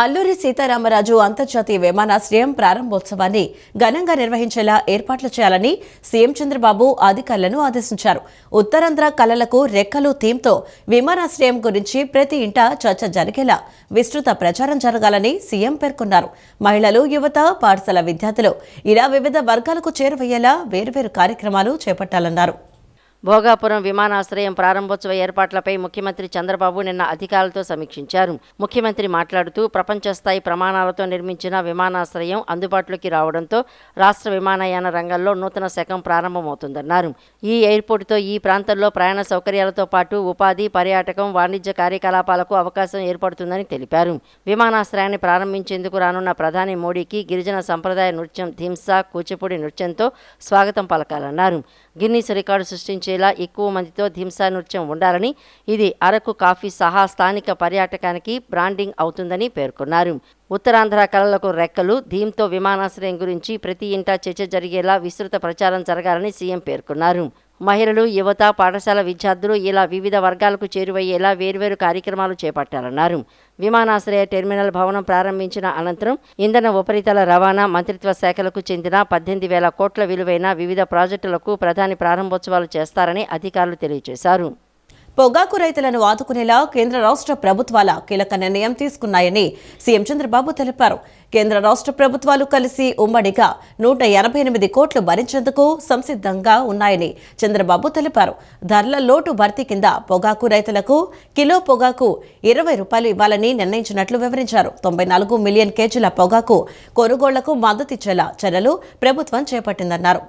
అల్లూరి సీతారామరాజు అంతర్జాతీయ విమానాశ్రయం ప్రారంభోత్సవాన్ని ఘనంగా నిర్వహించేలా ఏర్పాట్లు చేయాలని సీఎం చంద్రబాబు అధికారులను ఆదేశించారు. ఉత్తరాంధ్ర కళలకు రెక్కలు థీమ్తో విమానాశ్రయం గురించి ప్రతి ఇంటా చర్చ జరిగేలా విస్తృత ప్రచారం జరగాలని సీఎం పేర్కొన్నారు. మహిళలు, యువత, పాఠశాల విద్యార్థులు ఇలా వివిధ వర్గాలకు చేరువయ్యేలా వేర్వేరు కార్యక్రమాలు చేపట్టాలన్నారు. భోగాపురం విమానాశ్రయం ప్రారంభోత్సవ ఏర్పాట్లపై ముఖ్యమంత్రి చంద్రబాబు నిన్న అధికారులతో సమీక్షించారు. ముఖ్యమంత్రి మాట్లాడుతూ ప్రపంచ స్థాయి ప్రమాణాలతో నిర్మించిన విమానాశ్రయం అందుబాటులోకి రావడంతో రాష్ట్ర విమానయాన రంగంలో నూతన శకం ప్రారంభమవుతుందన్నారు. ఈ ఎయిర్పోర్టుతో ఈ ప్రాంతంలో ప్రయాణ సౌకర్యాలతో పాటు ఉపాధి, పర్యాటకం, వాణిజ్య కార్యకలాపాలకు అవకాశం ఏర్పడుతుందని తెలిపారు. విమానాశ్రయాన్ని ప్రారంభించేందుకు రానున్న ప్రధాని మోడీకి గిరిజన సంప్రదాయ నృత్యం ధింసా, కూచిపూడి నృత్యంతో స్వాగతం పలకాలన్నారు. గిన్నీస్ రికార్డు సృష్టించేలా ఎక్కువ మందితో ధింసా నృత్యం ఉండాలని, ఇది అరకు కాఫీ సహా స్థానిక పర్యాటకానికి బ్రాండింగ్ అవుతుందని పేర్కొన్నారు. ఉత్తరాంధ్ర కళలకు రెక్కలు థీమ్తో విమానాశ్రయం గురించి ప్రతి ఇంటా చర్చ జరిగేలా విస్తృత ప్రచారం జరగాలని సీఎం పేర్కొన్నారు. మహిళలు, యువత, పాఠశాల విద్యార్థులు ఇలా వివిధ వర్గాలకు చేరువయ్యేలా వేర్వేరు కార్యక్రమాలు చేపట్టాలన్నారు. విమానాశ్రయ టెర్మినల్ భవనం ప్రారంభించిన అనంతరం ఇంధన ఉపరితల రవాణా మంత్రిత్వ శాఖలకు చెందిన 18,000 కోట్ల విలువైన వివిధ ప్రాజెక్టులకు ప్రధాని ప్రారంభోత్సవాలు చేస్తారని అధికారులు తెలియజేశారు. పొగాకు రైతులను ఆదుకునేలా కేంద్ర రాష్ట్ర ప్రభుత్వాల కీలక నిర్ణయం తీసుకున్నాయని సీఎం చంద్రబాబు తెలిపారు. కేంద్ర రాష్ట్ర ప్రభుత్వాలు కలిసి ఉమ్మడిగా 188 కోట్లు భరించేందుకు సంసిద్ధంగా ఉన్నాయని చంద్రబాబు తెలిపారు. ధరల లోటు భర్తీ కింద పొగాకు రైతులకు కిలో పొగాకు 20 రూపాయలు ఇవ్వాలని నిర్ణయించినట్లు వివరించారు. 94 మిలియన్ కేజీల పొగాకు కొనుగోళ్లకు మద్దతిచ్చేలా చర్యలు ప్రభుత్వం చేపట్టిందన్నారు.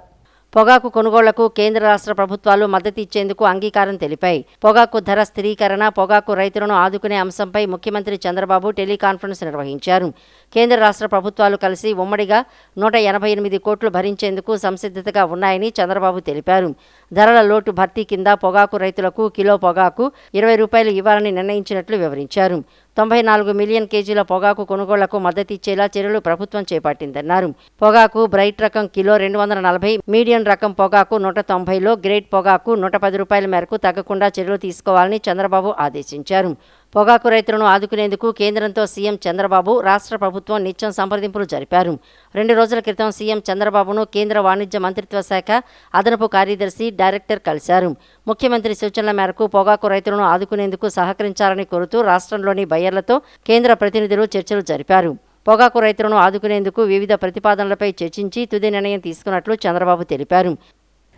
పొగాకు కొనుగోళ్లకు కేంద్ర రాష్ట్ర ప్రభుత్వాలు మద్దతు ఇచ్చేందుకు అంగీకారం తెలిపాయి. పొగాకు ధర స్థిరీకరణ, పొగాకు రైతులను ఆదుకునే అంశంపై ముఖ్యమంత్రి చంద్రబాబు టెలికాన్ఫరెన్స్ నిర్వహించారు. కేంద్ర రాష్ట్ర ప్రభుత్వాలు కలిసి ఉమ్మడిగా 188 కోట్లు భరించేందుకు సంసిద్ధతగా ఉన్నాయని చంద్రబాబు తెలిపారు. ధరల లోటు భర్తీ కింద పొగాకు రైతులకు కిలో పొగాకు 20 రూపాయలు ఇవ్వాలని నిర్ణయించినట్లు వివరించారు. 94 మిలియన్ కేజీల పొగాకు కొనుగోళ్లకు మద్దతిచ్చేలా చర్యలు ప్రభుత్వం చేపట్టిందన్నారు. పొగాకు బ్రైట్ రకం కిలో 240, మీడియం రకం పొగాకు 190లో, గ్రేడ్ పొగాకు 110 రూపాయల మేరకు తగ్గకుండా చర్యలు తీసుకోవాలని చంద్రబాబు ఆదేశించారు. పొగాకు రైతులను ఆదుకునేందుకు కేంద్రంతో సీఎం చంద్రబాబు, రాష్ట్ర ప్రభుత్వం నిత్యం సంప్రదింపులు జరిపారు. 2 రోజుల క్రితం సీఎం చంద్రబాబును కేంద్ర వాణిజ్య మంత్రిత్వ శాఖ అదనపు కార్యదర్శి, డైరెక్టర్ కలిశారు. ముఖ్యమంత్రి సూచనల మేరకు పొగాకు రైతులను ఆదుకునేందుకు సహకరించాలని కోరుతూ రాష్ట్రంలోని బయ్యర్లతో కేంద్ర ప్రతినిధులు చర్చలు జరిపారు. పొగాకు రైతులను ఆదుకునేందుకు వివిధ ప్రతిపాదనలపై చర్చించి తుది నిర్ణయం తీసుకున్నట్లు చంద్రబాబు తెలిపారు.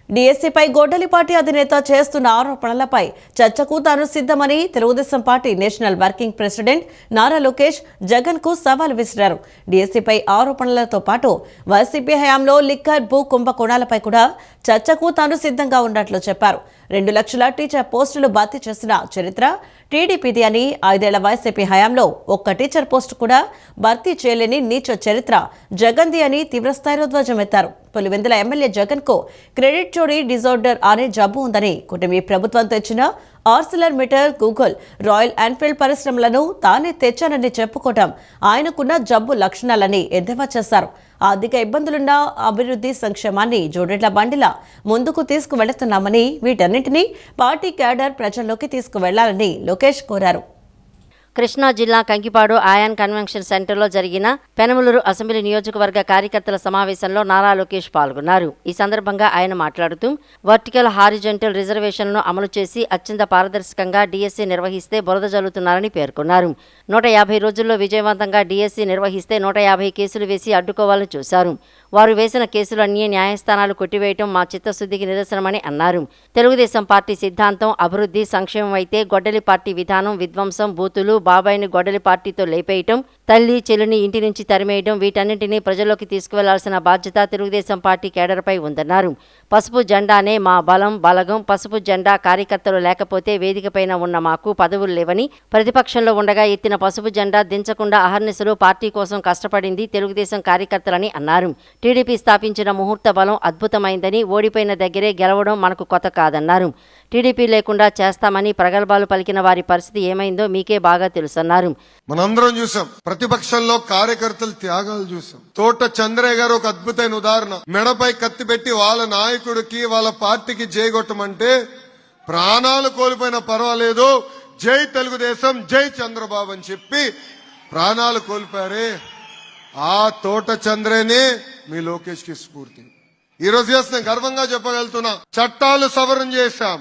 డీఎస్సీపై గొడ్డలి పార్టీ అధినేత చేస్తున్న ఆరోపణలపై చర్చకు తాను సిద్ధమని Telugu Desam party national working president Nara Lokesh జగన్కు సవాల్ విసిరారు. డీఎస్సీపై ఆరోపణలతో పాటు వైసీపీ హయాంలో లిక్కర్, భూ కుంభకోణాలపై కూడా చర్చకు తాను సిద్ధంగా ఉన్నట్లు చెప్పారు. 2 లక్షల టీచర్ పోస్టులు భర్తీ చేసిన చరిత్ర టీడీపీది అని, 5 ఏళ్ల వైసీపీ హయాంలో ఒక్క టీచర్ పోస్టు కూడా భర్తీ చేయలేని నీచ చరిత్ర జగన్ది అని తీవ్రస్థాయిలో ధ్వజమెత్తారు. పులివెందుల ఎమ్మెల్యే జగన్కు క్రెడిట్ చోరీ డిజార్డర్ అనే జబ్బు ఉందని, కూటమి ప్రభుత్వం తెచ్చిన Arcelor Mittal, Google, Royal Enfield పరిశ్రమలను తానే తెచ్చానని చెప్పుకోవటం ఆయనకున్న జబ్బు లక్షణాలని ఎద్దేవా చేశారు. ఆర్థిక ఇబ్బందులున్న అభివృద్ధి సంక్షేమాన్ని జోడెడ్ల బండిలా ముందుకు తీసుకువెళుతున్నామని, వీటన్నింటినీ పార్టీ క్యాడర్ ప్రజల్లోకి తీసుకువెళ్లాలని లోకేష్ కోరారు. కృష్ణా జిల్లా కంకిపాడు ఆయాన్ కన్వెన్షన్ సెంటర్లో జరిగిన పెనమలూరు అసెంబ్లీ నియోజకవర్గ కార్యకర్తల సమావేశంలో నారా లోకేష్ పాల్గొన్నారు. ఈ సందర్భంగా ఆయన మాట్లాడుతూ వర్టికల్, హారిజంటల్ రిజర్వేషన్లను అమలు చేసి అత్యంత పారదర్శకంగా డీఎస్సీ నిర్వహిస్తే బురద జల్లుతున్నారని పేర్కొన్నారు. 150 రోజుల్లో విజయవంతంగా డీఎస్సీ నిర్వహిస్తే 150 కేసులు వేసి అడ్డుకోవాలని చూశారు. వారు వేసిన కేసులన్నీ న్యాయస్థానాలు కొట్టివేయటం మా చిత్తశుద్ధికి నిదర్శనమని అన్నారు. తెలుగుదేశం పార్టీ సిద్ధాంతం అభివృద్ధి, సంక్షేమం అయితే గొడ్డలి పార్టీ విధానం విధ్వంసం, బూతులు, బాబాయిని గొడ్డలి పార్టీతో లేపేయటం, తల్లి చెల్లిని ఇంటి నుంచి తరిమేయడం, వీటన్నింటినీ ప్రజల్లోకి తీసుకువెళ్లాల్సిన బాధ్యత తెలుగుదేశం పార్టీ కేడర్పై ఉందన్నారు. పసుపు జెండానే మా బలం, బలగం. పసుపు జెండా కార్యకర్తలు లేకపోతే వేదికపైన ఉన్న మాకు పదవులు లేవని, ప్రతిపక్షంలో ఉండగా ఎత్తిన పసుపు జెండా దించకుండా అహర్నిశలు పార్టీ కోసం కష్టపడింది తెలుగుదేశం కార్యకర్తలని అన్నారు. టీడీపీ స్థాపించిన ముహూర్త బలం అద్భుతమైందని, ఓడిపోయిన దగ్గరే గెలవడం మనకు కొత్త కాదన్నారు. టీడీపీ లేకుండా చేస్తామని ప్రగల్భాలు పలికిన వారి పరిస్థితి ఏమైందో మీకే బాగా తెలుసన్నారు. మనందరం చూసాం, ప్రతిపక్షంలో కార్యకర్తలు త్యాగాలు చూసాం. తోట చంద్రయ్య గారు ఒక అద్భుతమైన ఉదాహరణ. మెడపై కత్తి పెట్టి వాళ్ళ నాయకుడికి, వాళ్ళ పార్టీకి జైగొట్టమంటే ప్రాణాలు కోల్పోయినా పర్వాలేదు, జై తెలుగుదేశం, జై చంద్రబాబు అని చెప్పి ప్రాణాలు కోల్పోయారే, ఆ తోట చంద్రేనే మీ లోకేష్ కి స్ఫూర్తి. ఈ రోజు నేను గర్వంగా చెప్పగలుగుతున్నా, చట్టాలు సవరణ చేశాం.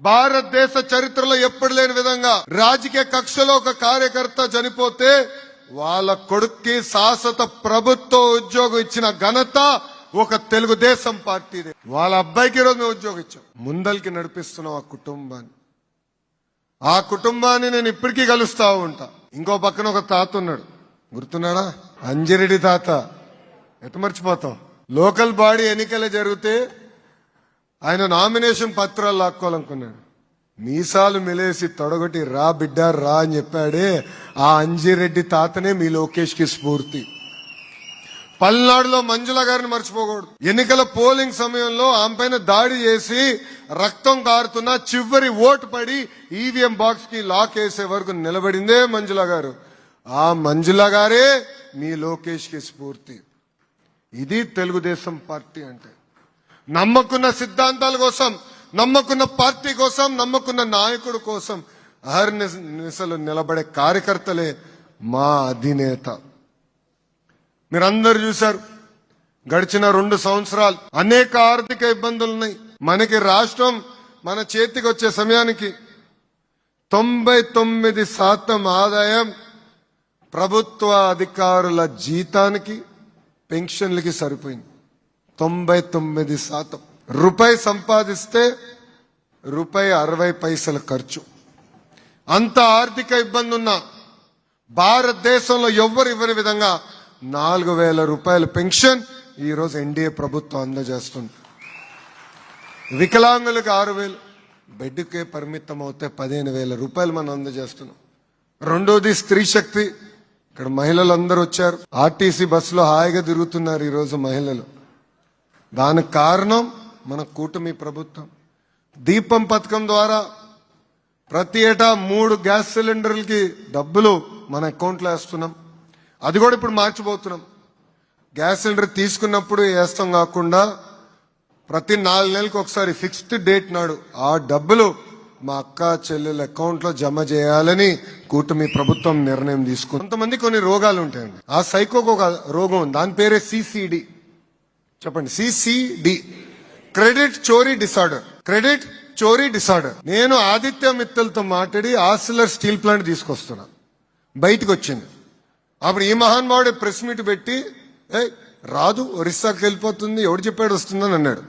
భారతదేశ చరిత్రలో ఎప్పుడు లేని విధంగా రాజకీయ కక్షలో ఒక కార్యకర్త చనిపోతే వాళ్ళ కొడుక్కి శాశ్వత ప్రభుత్వ ఉద్యోగం ఇచ్చిన ఘనత ఒక తెలుగుదేశం పార్టీదే. వాళ్ళ అబ్బాయికి ఈరోజు మేము ఉద్యోగం ఇచ్చాం. ముందరికి నడిపిస్తున్నాం ఆ కుటుంబాన్ని నేను ఇప్పటికీ కలుస్తా ఉంటా. ఇంకో పక్కన ఒక తాత ఉన్నాడు, గుర్తున్నాడా? అంజిరెడ్డి తాత. ఎట్ట మర్చిపోతాం? లోకల్ బాడీ ఎన్నికలు జరిగితే ఆయన నామినేషన్ పత్రాలు లాక్కోవాలనుకున్నాడు. మీసాలు మెలేసి తొడగొట్టి రా బిడ్డ రా అని చెప్పాడే, ఆ అంజిరెడ్డి తాతనే మీ లోకేష్ కి స్ఫూర్తి. పల్నాడులో మంజుల గారిని మర్చిపోకూడదు. ఎన్నికల పోలింగ్ సమయంలో ఆమె పైన దాడి చేసి రక్తం కారుతున్నా చివరి ఓటు పడి ఈవీఎం బాక్స్ కి లాక్ వేసే వరకు నిలబడిందే మంజుల గారు. ఆ మంజుల గారే మీ లోకేష్ కి స్ఫూర్తి. ఇది తెలుగుదేశం పార్టీ అంటే. నమ్మకున్న సిద్ధాంతాల కోసం, నమ్మకున్న పార్టీ కోసం, నమ్మకున్న నాయకుడు కోసం అహర్నిశలు నిలబడే కార్యకర్తలే మా అధినేత. మీరందరూ చూశారు, గడిచిన 2 సంవత్సరాలు అనేక ఆర్థిక ఇబ్బందులు ఉన్నాయి. మనకి రాష్ట్రం మన చేతికి వచ్చే సమయానికి 99% ఆదాయం ప్రభుత్వ అధికారుల జీతానికి, పెన్షన్లకి సరిపోయింది. 99%. రూపాయి సంపాదిస్తే రూపాయి 60 పైసల ఖర్చు. అంత ఆర్థిక ఇబ్బంది ఉన్న భారతదేశంలో ఎవ్వరు ఇవ్వని విధంగా 4,000 రూపాయల పెన్షన్ ఈ రోజు ఎన్డీఏ ప్రభుత్వం అందజేస్తుంది. వికలాంగులకు 6,000, బెడ్కే పరిమితం అవుతే 15,000 రూపాయలు మనం అందజేస్తున్నాం. రెండోది స్త్రీ శక్తి. ఇక్కడ మహిళలందరూ వచ్చారు, ఆర్టీసీ బస్సులో హాయిగా తిరుగుతున్నారు ఈ రోజు మహిళలు. దానికి కారణం మన కూటమి ప్రభుత్వం. దీపం పథకం ద్వారా ప్రతి ఏటా 3 గ్యాస్ సిలిండర్లకి డబ్బులు మన అకౌంట్లో వేస్తున్నాం. అది కూడా ఇప్పుడు మార్చిపోతున్నాం. గ్యాస్ సిలిండర్ తీసుకున్నప్పుడు వేస్తాం కాకుండా ప్రతి 4 నెలలకు ఒకసారి ఫిక్స్డ్ డేట్ నాడు ఆ డబ్బులు మా అక్క చెల్లెల అకౌంట్ లో జమ చేయాలని కూటమి ప్రభుత్వం నిర్ణయం తీసుకుంది. కొంతమంది కొన్ని రోగాలు ఉంటాయండి. ఆ సైకోకు ఒక రోగం ఉంది, దాని పేరే సిసిడి. చెప్పండి, సిసిడి, క్రెడిట్ చోరీ డిసార్డర్. క్రెడిట్ చోరీ డిసార్డర్. నేను ఆదిత్య మిత్తల్తో మాట్లాడి ఆసిలర్ స్టీల్ ప్లాంట్ తీసుకొస్తున్నా, బయటకు వచ్చింది. అప్పుడు ఈ మహానుభావుడు ప్రెస్ మీట్ పెట్టి రాదు, ఒరిస్సాకి వెళ్ళిపోతుంది, ఎవడు చెప్పాడు వస్తుందని అన్నాడు.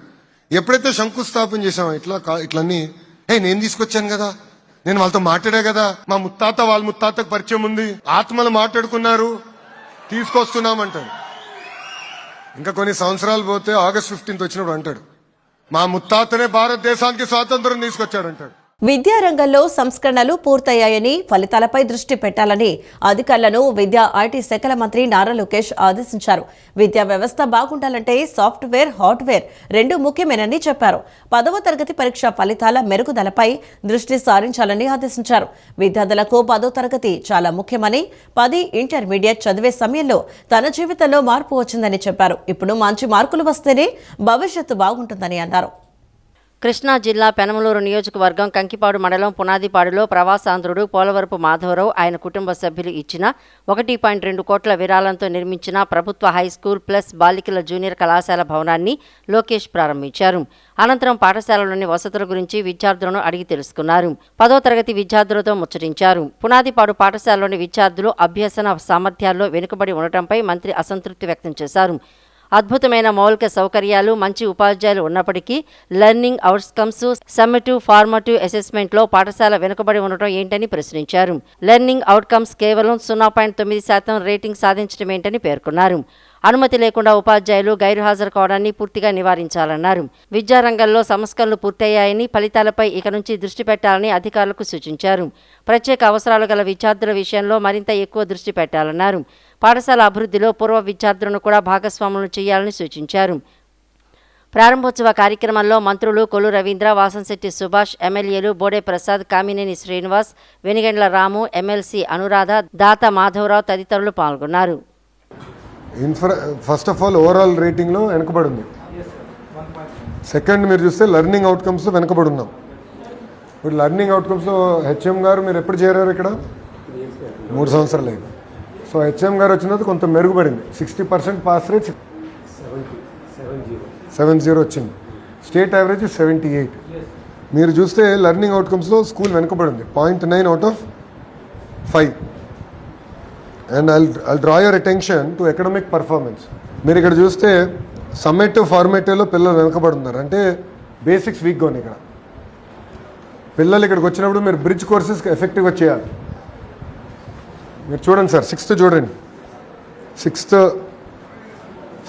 ఎప్పుడైతే శంకుస్థాపన చేశామో ఇట్లన్నీ నేను తీసుకొచ్చాను కదా, నేను వాళ్ళతో మాట్లాడా కదా, మా ముత్తాత వాళ్ళ ముత్తాతకు పరిచయం ఉంది, ఆత్మలు మాట్లాడుకున్నారు, తీసుకొస్తున్నామంటాడు. ఇంకా కొన్ని సంవత్సరాలు పోతే ఆగస్ట్ 15 వచ్చినప్పుడు అంటాడు, మా ముత్తాతనే భారతదేశానికి స్వాతంత్రం తీసుకొచ్చాడంటాడు. విద్యారంగంలో సంస్కరణలు పూర్తయ్యాయని, ఫలితాలపై దృష్టి పెట్టాలని అధికారులను విద్యా ఐటీ శాఖల మంత్రి నారా లోకేష్ ఆదేశించారు. విద్యా వ్యవస్థ బాగుండాలంటే సాఫ్ట్వేర్, హార్డ్వేర్ రెండూ ముఖ్యమేనని చెప్పారు. 10వ తరగతి పరీక్ష ఫలితాల మెరుగుదలపై దృష్టి సారించాలని ఆదేశించారు. విద్యార్థులకు 10వ తరగతి చాలా ముఖ్యమని, 10 ఇంటర్మీడియట్ చదివే సమయంలో తన జీవితంలో మార్పు వచ్చిందని చెప్పారు. ఇప్పుడు మంచి మార్కులు వస్తేనే భవిష్యత్తు బాగుంటుందని అన్నారు. కృష్ణా జిల్లా పెనమలూరు నియోజకవర్గం కంకిపాడు మండలం పునాదిపాడులో ప్రవాసాంధ్రుడు పోలవరపు మాధవరావు ఆయన కుటుంబ సభ్యులు ఇచ్చిన 1.2 కోట్ల విరాళంతో నిర్మించిన ప్రభుత్వ హైస్కూల్ ప్లస్ బాలికల జూనియర్ కళాశాల భవనాన్ని లోకేష్ ప్రారంభించారు. అనంతరం పాఠశాలలోని వసతుల గురించి విద్యార్థులను అడిగి తెలుసుకున్నారు. 10వ తరగతి విద్యార్థులతో ముచ్చటించారు. పునాదిపాడు పాఠశాలలోని విద్యార్థులు అభ్యసన సామర్థ్యాల్లో వెనుకబడి ఉండటంపై మంత్రి అసంతృప్తి వ్యక్తం చేశారు. అద్భుతమైన మౌలిక సౌకర్యాలు, మంచి ఉపాధ్యాయులు ఉన్నప్పటికీ లెర్నింగ్ అవుట్కమ్స్, సమ్మేటివ్, ఫార్మేటివ్ అసెస్మెంట్లో పాఠశాల వెనుకబడి ఉండటం ఏంటని ప్రశ్నించారు. లెర్నింగ్ అవుట్కమ్స్ కేవలం 0.9% రేటింగ్ సాధించడం ఏంటని పేర్కొన్నారు. అనుమతి లేకుండా ఉపాధ్యాయులు గైర్హాజరు కావడాన్ని పూర్తిగా నివారించాలన్నారు. విద్యారంగంలో సంస్కరణలు పూర్తయ్యాయని, ఫలితాలపై ఇక నుంచి దృష్టి పెట్టాలని అధికారులకు సూచించారు. ప్రత్యేక అవసరాలు గల విద్యార్థుల విషయంలో మరింత ఎక్కువ దృష్టి పెట్టాలన్నారు. పాఠశాల అభివృద్ధిలో పూర్వ విద్యార్థులను కూడా భాగస్వాములను చేయాలని సూచించారు. ప్రారంభోత్సవ కార్యక్రమంలో మంత్రులు కొల్లు రవీంద్ర, వాసంశెట్టి సుభాష్, ఎమ్మెల్యేలు బోడే ప్రసాద్, కామినేని శ్రీనివాస్, వెనిగండ్ల రాము, ఎమ్మెల్సీ అనురాధ, దాత మాధవరావు తదితరులు పాల్గొన్నారు. ఫస్ట్ ఆఫ్ ఆల్ ఓవరాల్ రేటింగ్లో వెనకబడి ఉంది. సెకండ్ మీరు చూస్తే లెర్నింగ్ అవుట్కమ్స్లో వెనకబడి ఉన్నాం. ఇప్పుడు లెర్నింగ్ అవుట్కమ్స్లో హెచ్ఎం గారు మీరు ఎప్పుడు చేరారు ఇక్కడ? 3 సంవత్సరాలు అయింది. సో హెచ్ఎం గారు వచ్చిన తర్వాత కొంత మెరుగుపడింది. 60% పాస్ రేట్ 70 వచ్చింది. State average 78. మీరు చూస్తే లెర్నింగ్ అవుట్కమ్స్లో స్కూల్ వెనుకబడింది 0.9 out of 5. And I'll draw your attention to academic performance. మీరు ఇక్కడ చూస్తే సమ్మేటివ్ ఫార్మేటివ్లో పిల్లలు వెనుకబడుతున్నారు, అంటే బేసిక్స్ వీక్గా ఉన్నాయి. ఇక్కడ పిల్లలు ఇక్కడికి వచ్చినప్పుడు మీరు బ్రిడ్జ్ కోర్సెస్ ఎఫెక్టివ్గా చేయాలి. మీరు చూడండి సార్, 6th చూడండి, 6th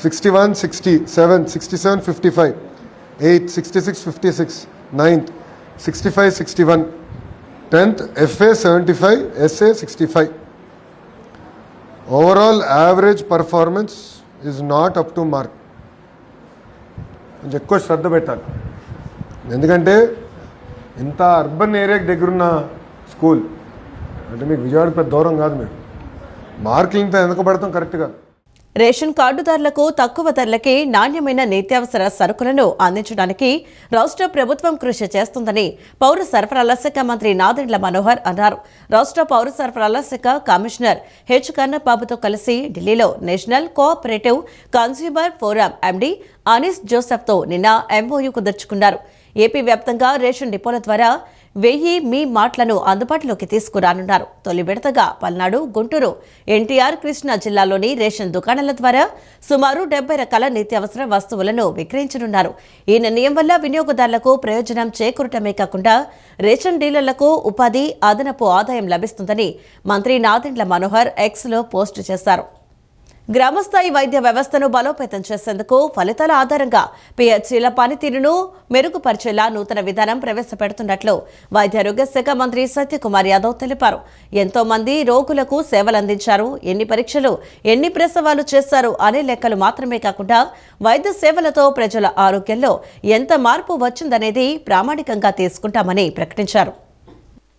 61, 67, 67, 55, 8th 66, 56, 9th 65, 61, 10th FA 75, SA 65. Overall average performance is not up to mark. కొంచెం ఎక్కువ శ్రద్ధ పెట్టాలి, ఎందుకంటే ఇంత అర్బన్ ఏరియాకి దగ్గరున్న స్కూల్ అంటే మీకు విజయవాడకి పెద్ద దూరం కాదు. మీరు మార్కులు ఇంత వెనకబడతాం కరెక్ట్ కాదు. రేషన్ కార్డుదారులకు తక్కువ ధరలకే నాణ్యమైన నిత్యావసర సరుకులను అందించడానికి రాష్ట్ర ప్రభుత్వం కృషి చేస్తుందని పౌర సరఫరాల శాఖ మంత్రి నాదెండ్ల మనోహర్ అన్నారు. రాష్ట్ర పౌర సరఫరాల శాఖ కమిషనర్ హెచ్ కన్నబాబుతో కలిసి ఢిల్లీలో national cooperative consumer forum MD Anees జోసెఫ్తో నిన్న ఎంఓయూ కుదుర్చుకున్నారు. ఏపీ వ్యాప్తంగా రేషన్ డిపోల ద్వారా 1000 మీ మాటలను అందుబాటులోకి తీసుకురానున్నారు. తొలి విడతగా పల్నాడు, గుంటూరు, ఎన్టీఆర్, కృష్ణా జిల్లాలోని రేషన్ దుకాణాల ద్వారా సుమారు 70 రకాల నిత్యావసర వస్తువులను విక్రయించనున్నారు. ఈ నిర్ణయం వల్ల వినియోగదారులకు ప్రయోజనం చేకూరటమే కాకుండా రేషన్ డీలర్లకు ఉపాధి, అదనపు ఆదాయం లభిస్తుందని మంత్రి నాదెండ్ల మనోహర్ ఎక్స్లో పోస్టు చేశారు. గ్రామస్థాయి వైద్య వ్యవస్థను బలోపేతం చేసేందుకు ఫలితాల ఆధారంగా పిహెచ్సిల పనితీరును మెరుగుపరిచేలా నూతన విధానం ప్రవేశపెడుతున్నట్లు వైద్యారోగ్య శాఖ మంత్రి సత్యకుమార్ యాదవ్ తెలిపారు. ఎంతో మంది రోగులకు సేవలందించారు, ఎన్ని పరీక్షలు, ఎన్ని ప్రసవాలు చేశారు అనే లెక్కలు మాత్రమే కాకుండా వైద్య సేవలతో ప్రజల ఆరోగ్యంలో ఎంత మార్పు వచ్చిందనేది ప్రామాణికంగా తీసుకుంటామని ప్రకటించారు.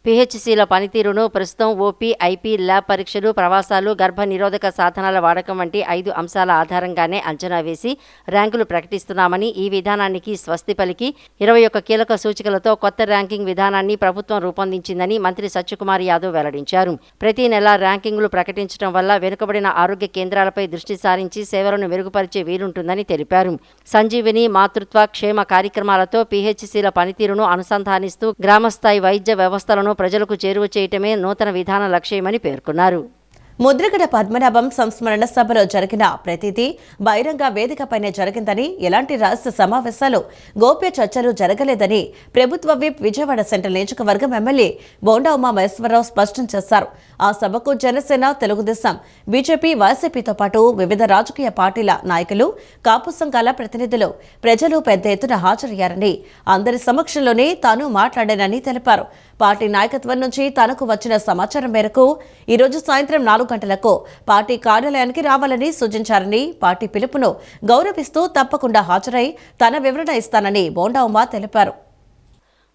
పిహెచ్సిల పనితీరును ప్రస్తుతం ఓపీ, ఐపీ, ల్యాబ్ పరీక్షలు, ప్రవాసాలు, గర్భ నిరోధక సాధనాల వాడకం వంటి 5 అంశాల ఆధారంగానే అంచనా వేసి ర్యాంకులు ప్రకటిస్తున్నామని, ఈ విధానానికి స్వస్తి పలికి 21 కీలక సూచికలతో కొత్త ర్యాంకింగ్ విధానాన్ని ప్రభుత్వం రూపొందించిందని మంత్రి సత్యకుమార్ యాదవ్ వెల్లడించారు. ప్రతి నెల ర్యాంకింగ్లు ప్రకటించడం వల్ల వెనుకబడిన ఆరోగ్య కేంద్రాలపై దృష్టి సారించి సేవలను మెరుగుపరిచే వీలుంటుందని తెలిపారు. సంజీవిని, మాతృత్వ, క్షేమ కార్యక్రమాలతో పిహెచ్సిల పనితీరును అనుసంధానిస్తూ గ్రామస్థాయి వైద్య వ్యవస్థలను ప్రజలకు చేరువ చేయటమే నూతన విధాన లక్ష్యమని పేర్కొన్నారు. ముద్రగడ పద్మనాభం సంస్మరణ సభలో జరిగిన ప్రతిదీ బహిరంగ వేదికపైనే జరిగిందని, ఎలాంటి రహస్య సమావేశాలు, గోప్య చర్చలు జరగలేదని ప్రభుత్వ విప్ విజయవాడ సెంట్రల్ నియోజకవర్గం ఎమ్మెల్యే బోండా ఉమామహేశ్వరరావు స్పష్టం చేశారు. ఆ సభకు జనసేన, తెలుగుదేశం, బీజేపీ, వైసీపీతో పాటు వివిధ రాజకీయ పార్టీల నాయకులు, కాపు సంఘాల ప్రతినిధులు, ప్రజలు పెద్ద ఎత్తున హాజరయ్యారని, అందరి సమక్షంలోనే తాను మాట్లాడానని తెలిపారు. పార్టీ నాయకత్వం నుంచి తనకు వచ్చిన సమాచారం మేరకు ఈరోజు సాయంత్రం 4 గంటలకు పార్టీ కార్యాలయానికి రావాలని సూచించారని, పార్టీ పిలుపును గౌరవిస్తూ తప్పకుండా హాజరై తన వివరణ ఇస్తానని బోండా ఉమా తెలిపారు.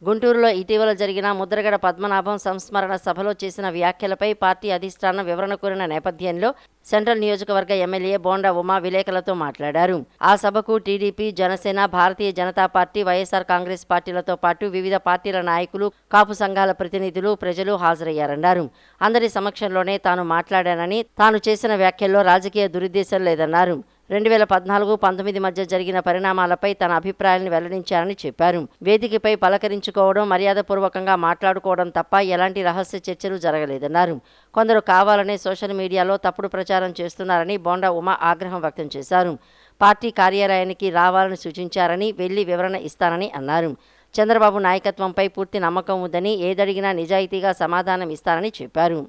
గుంటూరులో ఇటీవల జరిగిన ముద్రగడ పద్మనాభం సంస్మరణ సభలో చేసిన వ్యాఖ్యలపై పార్టీ అధిష్టానం వివరణ కోరిన నేపథ్యంలో సెంట్రల్ నియోజకవర్గ ఎమ్మెల్యే బోండా ఉమా విలేకరులతో మాట్లాడారు. ఆ సభకు టీడీపీ, జనసేన, భారతీయ జనతా పార్టీ, వైఎస్ఆర్ కాంగ్రెస్ పార్టీలతో పాటు వివిధ పార్టీల నాయకులు, కాపు సంఘాల ప్రతినిధులు, ప్రజలు హాజరయ్యారన్నారు. అందరి సమక్షంలోనే తాను మాట్లాడానని, తాను చేసిన వ్యాఖ్యల్లో రాజకీయ దురుద్దేశం లేదన్నారు. 2014-19 మధ్య జరిగిన పరిణామాలపై తన అభిప్రాయాలను వెల్లడించారని చెప్పారు. వేదికపై పలకరించుకోవడం, మర్యాదపూర్వకంగా మాట్లాడుకోవడం తప్ప ఎలాంటి రహస్య చర్చలు జరగలేదన్నారు. కొందరు కావాలనే సోషల్ మీడియాలో తప్పుడు ప్రచారం చేస్తున్నారని బోండా ఉమా ఆగ్రహం వ్యక్తం చేశారు. పార్టీ కార్యాలయానికి రావాలని సూచించారని, వెళ్లి వివరణ ఇస్తానని అన్నారు. చంద్రబాబు నాయకత్వంపై పూర్తి నమ్మకం ఉందని, ఏదడిగినా నిజాయితీగా సమాధానం ఇస్తానని చెప్పారు.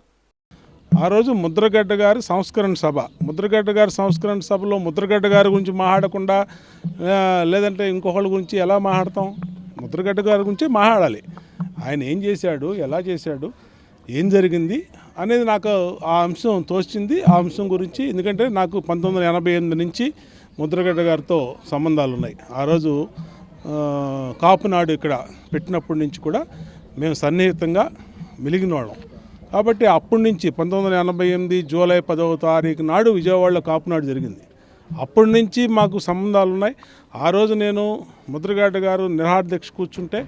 ఆ రోజు ముద్రగడ్డ గారి సంస్కరణ సభ, ముద్రగడ్డ గారి సంస్కరణ సభలో ముద్రగడ్డ గారి గురించి మాట్లాడకుండా లేదంటే ఇంకొకళ్ళ గురించి ఎలా మాట్లాడతాం? ముద్రగడ్డ గారి గురించి మాట్లాడాలి. ఆయన ఏం చేశాడు, ఎలా చేశాడు, ఏం జరిగింది అనేది నాకు ఆ అంశం తోచింది. ఆ అంశం గురించి, ఎందుకంటే నాకు 1988 నుంచి ముద్రగడ్డ గారితో సంబంధాలు ఉన్నాయి. ఆ రోజు కాపునాడు ఇక్కడ పెట్టినప్పటి నుంచి కూడా మేము సన్నిహితంగా మెలిగినవాళ్ళం. కాబట్టి అప్పటి నుంచి 1988 జూలై 10వ తారీఖు నాడు విజయవాడలో కాపునాడు జరిగింది. అప్పటి నుంచి మాకు సంబంధాలు ఉన్నాయి. ఆ రోజు నేను ముద్రగడ్డ గారు నిరాహార దీక్ష కూర్చుంటే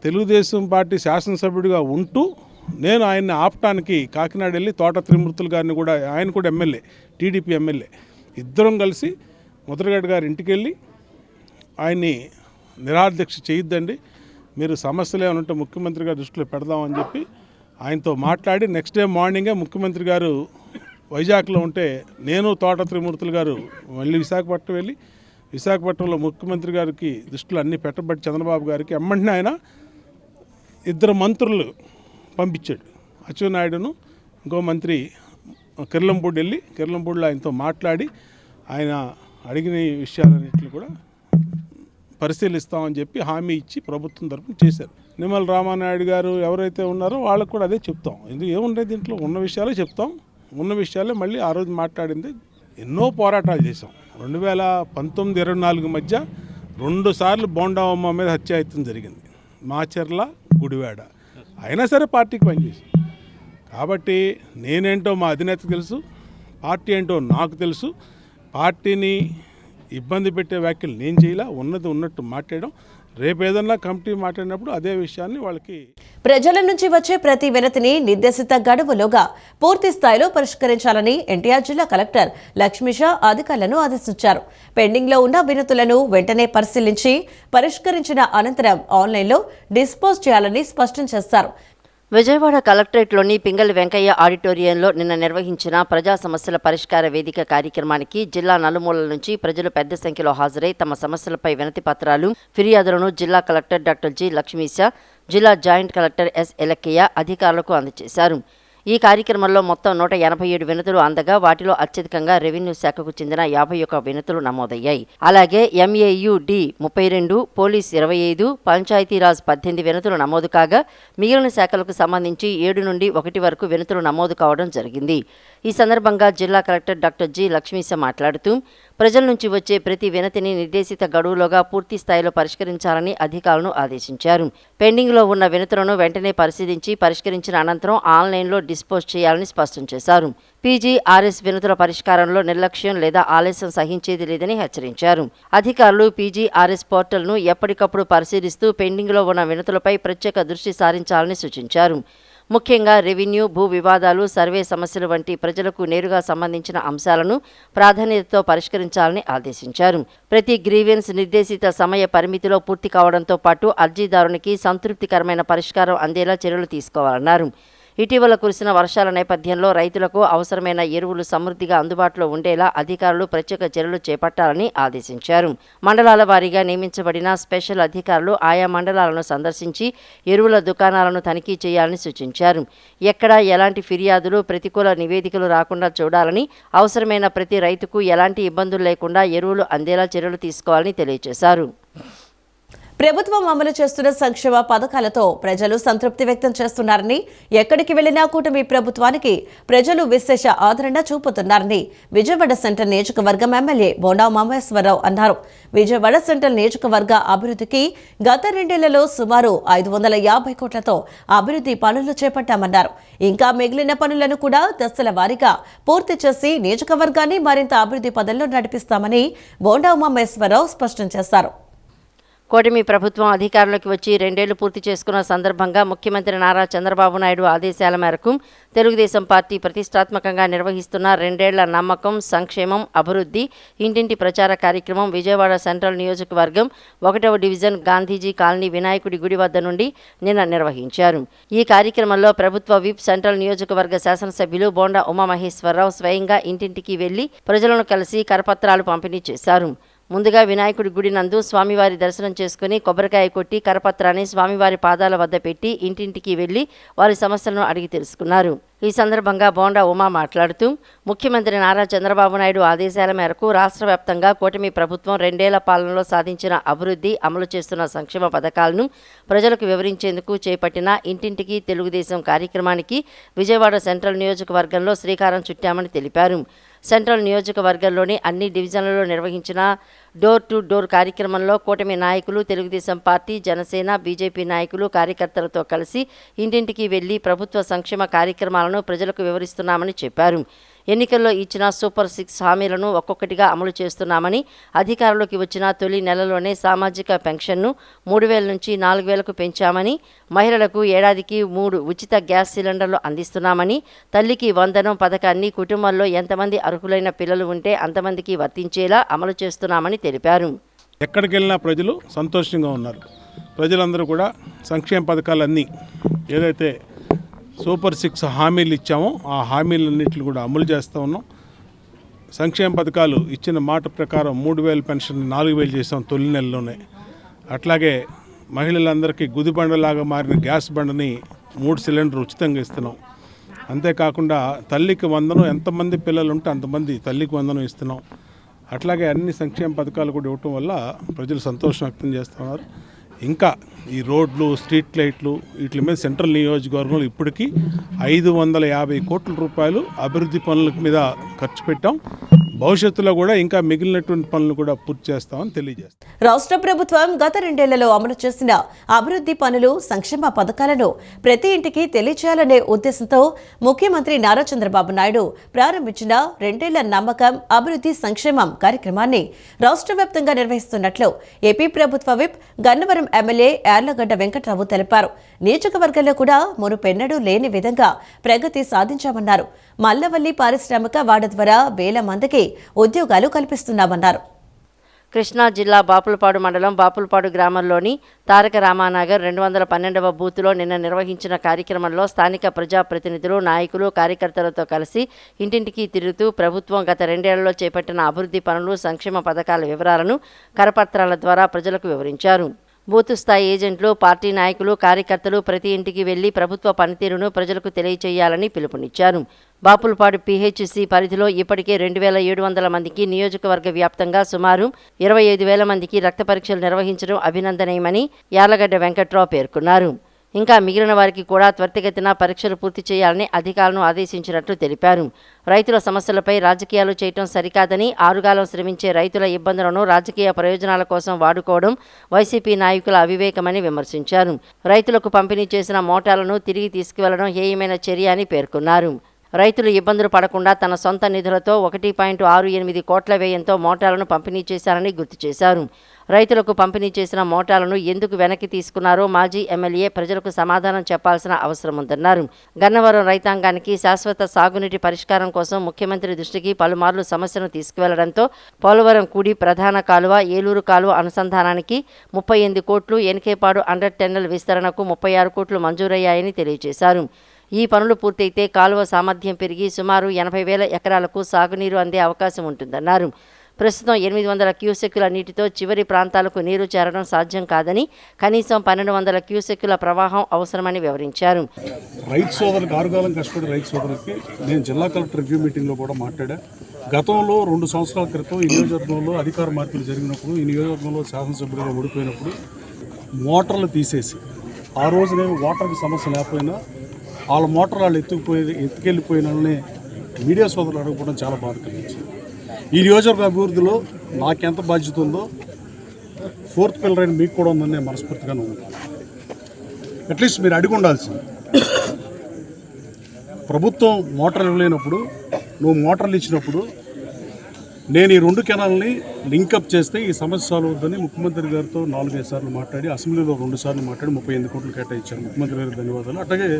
తెలుగుదేశం పార్టీ శాసనసభ్యుడిగా ఉంటూ నేను ఆయన్ని ఆపటానికి కాకినాడ వెళ్ళి తోట త్రిమూర్తులు గారిని కూడా, ఆయన కూడా ఎమ్మెల్యే, టీడీపీ ఎమ్మెల్యే, ఇద్దరం కలిసి ముద్రగడ్డ గారి ఇంటికి వెళ్ళి ఆయన్ని నిరాదీక్ష చేయొద్దండి, మీరు సమస్యలు ఏమైనా ఉంటే ముఖ్యమంత్రి గారి దృష్టిలో పెడదామని చెప్పి ఆయనతో మాట్లాడి నెక్స్ట్ డే మార్నింగే ముఖ్యమంత్రి గారు వైజాగ్లో ఉంటే నేను తోట త్రిమూర్తులు గారు మళ్ళీ విశాఖపట్నం వెళ్ళి విశాఖపట్నంలో ముఖ్యమంత్రి గారికి దృష్టిలో అన్నీ పెట్టబట్టి చంద్రబాబు గారికి ఎమ్మంటే ఆయన ఇద్దరు మంత్రులు పంపించాడు, అచ్చెన్నాయుడును ఇంకో మంత్రి కిర్లంపూడి వెళ్ళి కిర్లంపూడిలో ఆయనతో మాట్లాడి ఆయన అడిగిన విషయాలన్నింటినీ కూడా పరిశీలిస్తామని చెప్పి హామీ ఇచ్చి ప్రభుత్వం తరఫున చేశారు. నిమ్మల రామానాయుడు గారు ఎవరైతే ఉన్నారో వాళ్ళకు కూడా అదే చెప్తాం, ఎందుకు ఏముండేది దీంట్లో, ఉన్న విషయాలే చెప్తాం, ఉన్న విషయాలే మళ్ళీ ఆ రోజు మాట్లాడింది. ఎన్నో పోరాటాలు చేసాం. 2019-24 మధ్య 2 సార్లు బోండావమ్మ మీద హత్యాయత్నం జరిగింది, మాచర్ల, గుడివాడ. అయినా సరే పార్టీకి పనిచేసి. కాబట్టి నేనేంటో మా అధినేతకు తెలుసు, పార్టీ ఏంటో నాకు తెలుసు. పార్టీని ఇబ్బంది పెట్టే వ్యాఖ్యలు నేను చేయలే, ఉన్నది ఉన్నట్టు మాట్లాడడం. రేపు ఏదన్నా కమిటీ మాట్లాడినప్పుడు అదే విషయాన్ని వాళ్ళకి. ప్రజల నుంచి వచ్చే ప్రతి వినతిని నిర్దేశిత గడువులోగా పూర్తి స్థాయిలో పరిష్కరించాలని ఎన్టీఆర్ జిల్లా కలెక్టర్ లక్ష్మీషా అధికారులను ఆదేశించారు. పెండింగ్లో ఉన్న వినతులను వెంటనే పరిశీలించి పరిష్కరించిన అనంతరం ఆన్లైన్లో డిస్పోజ్ చేయాలని స్పష్టం చేశారు. విజయవాడ కలెక్టరేట్లోని పింగళి వెంకయ్య ఆడిటోరియంలో నిన్న నిర్వహించిన ప్రజా సమస్యల పరిష్కార వేదిక కార్యక్రమానికి జిల్లా నలుమూలల నుంచి ప్రజలు పెద్ద సంఖ్యలో హాజరై తమ సమస్యలపై వినతి పత్రాలు, ఫిర్యాదులను జిల్లా కలెక్టర్ డాక్టర్ జి లక్ష్మీశ, జిల్లా జాయింట్ కలెక్టర్ ఎస్ ఎలక్కయ్య అధికారులకు అందజేశారు. ఈ కార్యక్రమంలో మొత్తం 187 వినతులు అందగా వాటిలో అత్యధికంగా రెవెన్యూ శాఖకు చెందిన 51 వినతులు నమోదయ్యాయి. అలాగే MAUD 32, పోలీస్ 25, పంచాయతీరాజ్ 18 వినతులు నమోదు కాగా మిగిలిన శాఖలకు సంబంధించి 7 నుండి 1 వరకు వినతులు నమోదు కావడం జరిగింది. ఈ సందర్భంగా జిల్లా కలెక్టర్ డాక్టర్ జి లక్ష్మీశ మాట్లాడుతూ ప్రజల నుంచి వచ్చే ప్రతి వినతిని నిర్దేశిత గడువులోగా పూర్తి స్థాయిలో పరిష్కరించాలని అధికారులను ఆదేశించారు. పెండింగ్లో ఉన్న వినతులను వెంటనే పరిశీలించి పరిష్కరించిన అనంతరం ఆన్లైన్లో డిస్పోజ్ చేయాలని స్పష్టం చేశారు. PGRS వినతుల పరిష్కారంలో నిర్లక్ష్యం లేదా ఆలస్యం సహించేది లేదని హెచ్చరించారు. అధికారులు PGRS పోర్టల్ను ఎప్పటికప్పుడు పరిశీలిస్తూ పెండింగ్లో ఉన్న వినతులపై ప్రత్యేక దృష్టి సారించాలని సూచించారు. ముఖ్యంగా రెవెన్యూ, భూ వివాదాలు, సర్వే సమస్యలు వంటి ప్రజలకు నేరుగా సంబంధించిన అంశాలను ప్రాధాన్యతతో పరిష్కరించాలని ఆదేశించారు. ప్రతి గ్రీవెన్స్ నిర్దేశిత సమయ పరిమితిలో పూర్తి కావడంతో పాటు అర్జీదారునికి సంతృప్తికరమైన పరిష్కారం అందేలా చర్యలు తీసుకోవాలన్నారు. ఇటీవల కురిసిన వర్షాల నేపథ్యంలో రైతులకు అవసరమైన ఎరువులు సమృద్ధిగా అందుబాటులో ఉండేలా అధికారులు ప్రత్యేక చర్యలు చేపట్టాలని ఆదేశించారు. మండలాల వారీగా నియమించబడిన స్పెషల్ అధికారులు ఆయా మండలాలను సందర్శించి ఎరువుల దుకాణాలను తనిఖీ చేయాలని సూచించారు. ఎక్కడా ఎలాంటి ఫిర్యాదులు, ప్రతికూల నివేదికలు రాకుండా చూడాలని, అవసరమైన ప్రతి రైతుకు ఎలాంటి ఇబ్బందులు లేకుండా ఎరువులు అందేలా చర్యలు తీసుకోవాలని తెలియజేశారు. ప్రభుత్వం అమలు చేస్తున్న సంక్షేమ పథకాలతో ప్రజలు సంతృప్తి వ్యక్తం చేస్తున్నారని, ఎక్కడికి వెళ్లినా కూటమి ప్రభుత్వానికి ప్రజలు విశేష ఆదరణ చూపుతున్నారని విజయవాడ సెంట్రల్ నియోజకవర్గం ఎమ్మెల్యే బోండా ఉమామహేశ్వరరావు అన్నారు. విజయవాడ సెంట్రల్ నియోజకవర్గ అభివృద్ధికి గత 2 ఏళ్లలో సుమారు 550 కోట్లతో అభివృద్ధి పనులు చేపట్టామన్నారు. ఇంకా మిగిలిన పనులను కూడా దశల వారీగా పూర్తి చేసి నియోజకవర్గాన్ని మరింత అభివృద్ధి పదంలో నడిపిస్తామని బోండా ఉమామహేశ్వరరావు స్పష్టం చేశారు. కూటమి ప్రభుత్వం అధికారంలోకి వచ్చి 2 ఏళ్లు పూర్తి చేసుకున్న సందర్భంగా ముఖ్యమంత్రి నారా చంద్రబాబు నాయుడు ఆదేశాల మేరకు తెలుగుదేశం పార్టీ ప్రతిష్టాత్మకంగా నిర్వహిస్తున్న 2 ఏళ్ల నమ్మకం, సంక్షేమం, అభివృద్ధి ఇంటింటి ప్రచార కార్యక్రమం విజయవాడ సెంట్రల్ నియోజకవర్గం 1వ డివిజన్ గాంధీజీ కాలనీ వినాయకుడి గుడి వద్ద నుండి నిన్న నిర్వహించారు. ఈ కార్యక్రమంలో ప్రభుత్వ విప్, సెంట్రల్ నియోజకవర్గ శాసనసభ్యులు బోండా ఉమామహేశ్వరరావు స్వయంగా ఇంటింటికి వెళ్లి ప్రజలను కలిసి కరపత్రాలు పంపిణీ చేశారు. ముందుగా వినాయకుడి గుడి నందు స్వామివారి దర్శనం చేసుకుని కొబ్బరికాయ కొట్టి కరపత్రాన్ని స్వామివారి పాదాల వద్ద పెట్టి ఇంటింటికి వెళ్లి వారి సమస్యలను అడిగి తెలుసుకున్నారు. ఈ సందర్భంగా బోండా ఉమా మాట్లాడుతూ ముఖ్యమంత్రి నారా చంద్రబాబు నాయుడు ఆదేశాల మేరకు రాష్ట్ర వ్యాప్తంగా కూటమి ప్రభుత్వం 2 ఏళ్ల పాలనలో సాధించిన అభివృద్ధి, అమలు చేస్తున్న సంక్షేమ పథకాలను ప్రజలకు వివరించేందుకు చేపట్టిన ఇంటింటికి తెలుగుదేశం కార్యక్రమానికి విజయవాడ సెంట్రల్ నియోజకవర్గంలో శ్రీకారం చుట్టామని తెలిపారు. సెంట్రల్ నియోజకవర్గంలోని అన్ని డివిజన్లలో నిర్వహించిన డోర్ టు డోర్ కార్యక్రమంలో కూటమి నాయకులు, తెలుగుదేశం పార్టీ, జనసేన, బీజేపీ నాయకులు, కార్యకర్తలతో కలిసి ఇంటింటికి వెళ్లి ప్రభుత్వ సంక్షేమ కార్యక్రమాలను ప్రజలకు వివరిస్తున్నామని చెప్పారు. ఎన్నికల్లో ఇచ్చిన సూపర్ 6 హామీలను ఒక్కొక్కటిగా అమలు చేస్తున్నామని, అధికారంలోకి వచ్చిన తొలి నెలలోనే సామాజిక పెన్షన్ను 3,000 నుంచి 4,000కు పెంచామని, మహిళలకు ఏడాదికి 3 ఉచిత గ్యాస్ సిలిండర్లు అందిస్తున్నామని, తల్లికి వందనం పథకాన్ని కుటుంబంలో ఎంతమంది అర్హులైన పిల్లలు ఉంటే అంతమందికి వర్తించేలా అమలు చేస్తున్నామని తెలిపారు. ఎక్కడికి వెళ్ళినా ప్రజలు సంతోషంగా ఉన్నారు. ప్రజలందరూ కూడా సంక్షేమ పథకాలన్నీ ఏదైతే సూపర్ 6 హామీలు ఇచ్చామో ఆ హామీలన్నింటిని కూడా అమలు చేస్తూ ఉన్నాం. సంక్షేమ పథకాలు ఇచ్చిన మాట ప్రకారం 3,000 పెన్షన్ 4,000 చేసాం తొలి నెలలోనే. అట్లాగే మహిళలందరికీ గుదిబండలాగా మారిన గ్యాస్ బండని 3 సిలిండర్ ఉచితంగా ఇస్తున్నాం. అంతేకాకుండా తల్లికి వందనం, ఎంతమంది పిల్లలు ఉంటే అంతమంది తల్లికి వందనం ఇస్తున్నాం. అట్లాగే అన్ని సంక్షేమ పథకాలు కూడా ఇవ్వటం వల్ల ప్రజలు సంతోషం వ్యక్తం చేస్తున్నారు. ఇంకా ఈ రోడ్లు, స్ట్రీట్ లైట్లు వీటి మీద సెంట్రల్ నియోజకవర్గంలో ఇప్పటికీ 550 కోట్ల రూపాయలు అభివృద్ధి పనుల మీద ఖర్చు పెట్టాం. భవిష్యత్తులో కూడా ఇంకా మిగిలినటువంటి పనులు కూడా పూర్తి చేస్తామని తెలియజేస్తాం. రాష్ట్ర ప్రభుత్వం గత 2 ఏళ్లలో అమలు చేసిన అభివృద్ధి పనులు, సంక్షేమ పథకాలను ప్రతి ఇంటికి తెలియచేయాలనే ఉద్దేశంతో ముఖ్యమంత్రి నారా చంద్రబాబు నాయుడు ప్రారంభించిన 2 ఏళ్ల నమ్మకం, అభివృద్ధి, సంక్షేమం కార్యక్రమాన్ని రాష్ట్ర వ్యాప్తంగా నిర్వహిస్తున్నట్లు ఏపీ ప్రభుత్వ విప్ గన్నవరం ఎమ్మెల్యే యార్లగడ్డ వెంకట్రావు తెలిపారు. నియోజకవర్గంలో కూడా మునుపెన్నడూ లేని విధంగా ప్రగతి సాధించామన్నారు. మల్లవల్లి పారిశ్రామిక వాడ ద్వారా వేల మందికి ఉద్యోగాలు కల్పిస్తున్నామన్నారు. కృష్ణా జిల్లా బాపులపాడు మండలం బాపులపాడు గ్రామంలోని తారక రామానగర్ 212వ బూత్లో నిన్న నిర్వహించిన కార్యక్రమంలో స్థానిక ప్రజాప్రతినిధులు, నాయకులు, కార్యకర్తలతో కలిసి ఇంటింటికి తిరుగుతూ ప్రభుత్వం గత 2 ఏళ్లలో చేపట్టిన అభివృద్ధి పనులు, సంక్షేమ పథకాల వివరాలను కరపత్రాల ద్వారా ప్రజలకు వివరించారు. బూత్ స్థాయి ఏజెంట్లు, పార్టీ నాయకులు, కార్యకర్తలు ప్రతి ఇంటికి వెళ్లి ప్రభుత్వ పనితీరును ప్రజలకు తెలియచేయాలని పిలుపునిచ్చారు. బాపులపాడు PHC పరిధిలో ఇప్పటికే 2,700 మందికి, నియోజకవర్గ వ్యాప్తంగా సుమారు 25,000 మందికి రక్త పరీక్షలు నిర్వహించడం అభినందనీయమని యార్లగడ్డ వెంకట్రావు పేర్కొన్నారు. ఇంకా మిగిలిన వారికి కూడా త్వరితగతిన పరీక్షలు పూర్తి చేయాలని అధికారులను ఆదేశించినట్లు తెలిపారు. రైతుల సమస్యలపై రాజకీయాలు చేయటం సరికాదని, ఆరుగాలం శ్రమించే రైతుల ఇబ్బందులను రాజకీయ ప్రయోజనాల కోసం వాడుకోవడం వైసీపీ నాయకుల అవివేకమని విమర్శించారు. రైతులకు పంపిణీ చేసిన మోటార్లను తిరిగి తీసుకువెళ్లడం హేయమైన చర్య అని పేర్కొన్నారు. రైతులు ఇబ్బందులు పడకుండా తన సొంత నిధులతో 1.68 కోట్ల వ్యయంతో మోటార్లను పంపిణీ చేశారని గుర్తు చేశారు. రైతులకు పంపిణీ చేసిన మోటార్లను ఎందుకు వెనక్కి తీసుకున్నారో మాజీ ఎమ్మెల్యే ప్రజలకు సమాధానం చెప్పాల్సిన అవసరం ఉందన్నారు. గన్నవరం రైతాంగానికి శాశ్వత సాగునీటి పరిష్కారం కోసం ముఖ్యమంత్రి దృష్టికి పలుమార్లు సమస్యను తీసుకువెళ్లడంతో పోలవరం కూడి ప్రధాన కాలువ, ఏలూరు కాలువ అనుసంధానానికి 38 కోట్లు, ఎన్కేపాడు అండర్ టెన్నెల్ విస్తరణకు 36 కోట్లు మంజూరయ్యాయని తెలియజేశారు. ఈ పనులు పూర్తయితే కాలువ సామర్థ్యం పెరిగి సుమారు 80,000 ఎకరాలకు సాగునీరు అందే అవకాశం ఉంటుందన్నారు. ప్రస్తుతం 800 క్యూసెక్కుల నీటితో చివరి ప్రాంతాలకు నీరు చేరడం సాధ్యం కాదని, కనీసం 1,200 క్యూసెక్కుల ప్రవాహం అవసరమని వివరించారు. రైతు సోదరులకు, ఆరుగాలం కష్టపడే రైతు సోదరులకి నేను జిల్లా కలెక్టర్ రివ్యూ మీటింగ్లో కూడా మాట్లాడా. గతంలో 2 సంవత్సరాల క్రితం ఈ నియోజకవర్గంలో అధికార మార్పులు జరిగినప్పుడు, ఈ నియోజకవర్గంలో శాసనసభ్యులుగా ఓడిపోయినప్పుడు మోటార్లు తీసేసి, ఆ రోజునే వాటర్కి సమస్య లేకపోయినా వాళ్ళ మోటార్ వాళ్ళు ఎత్తుకెళ్ళిపోయిన వాళ్ళని మీడియా సోదరులు అడగకపోవడం చాలా బాధ కలిగించింది. ఈ నియోజకవర్గ అభివృద్ధిలో నాకెంత బాధ్యత ఉందో 4th పిల్లర్ అయిన మీకు కూడా ఉందని నేను మనస్ఫూర్తిగా నమ్ముతాను. అట్లీస్ట్ మీరు అడిగి ఉండాల్సింది. ప్రభుత్వం మోటార్లు ఇవ్వలేనప్పుడు, నువ్వు మోటార్లు ఇచ్చినప్పుడు నేను ఈ 2 కెనాల్ని లింకప్ చేస్తే ఈ సమస్య సాల్వ్ అవుతుందని ముఖ్యమంత్రి గారితో 4-5 సార్లు మాట్లాడి, అసెంబ్లీలో 2 సార్లు మాట్లాడి 38 కోట్లు కేటాయించారు. ముఖ్యమంత్రి గారికి ధన్యవాదాలు. అట్లాగే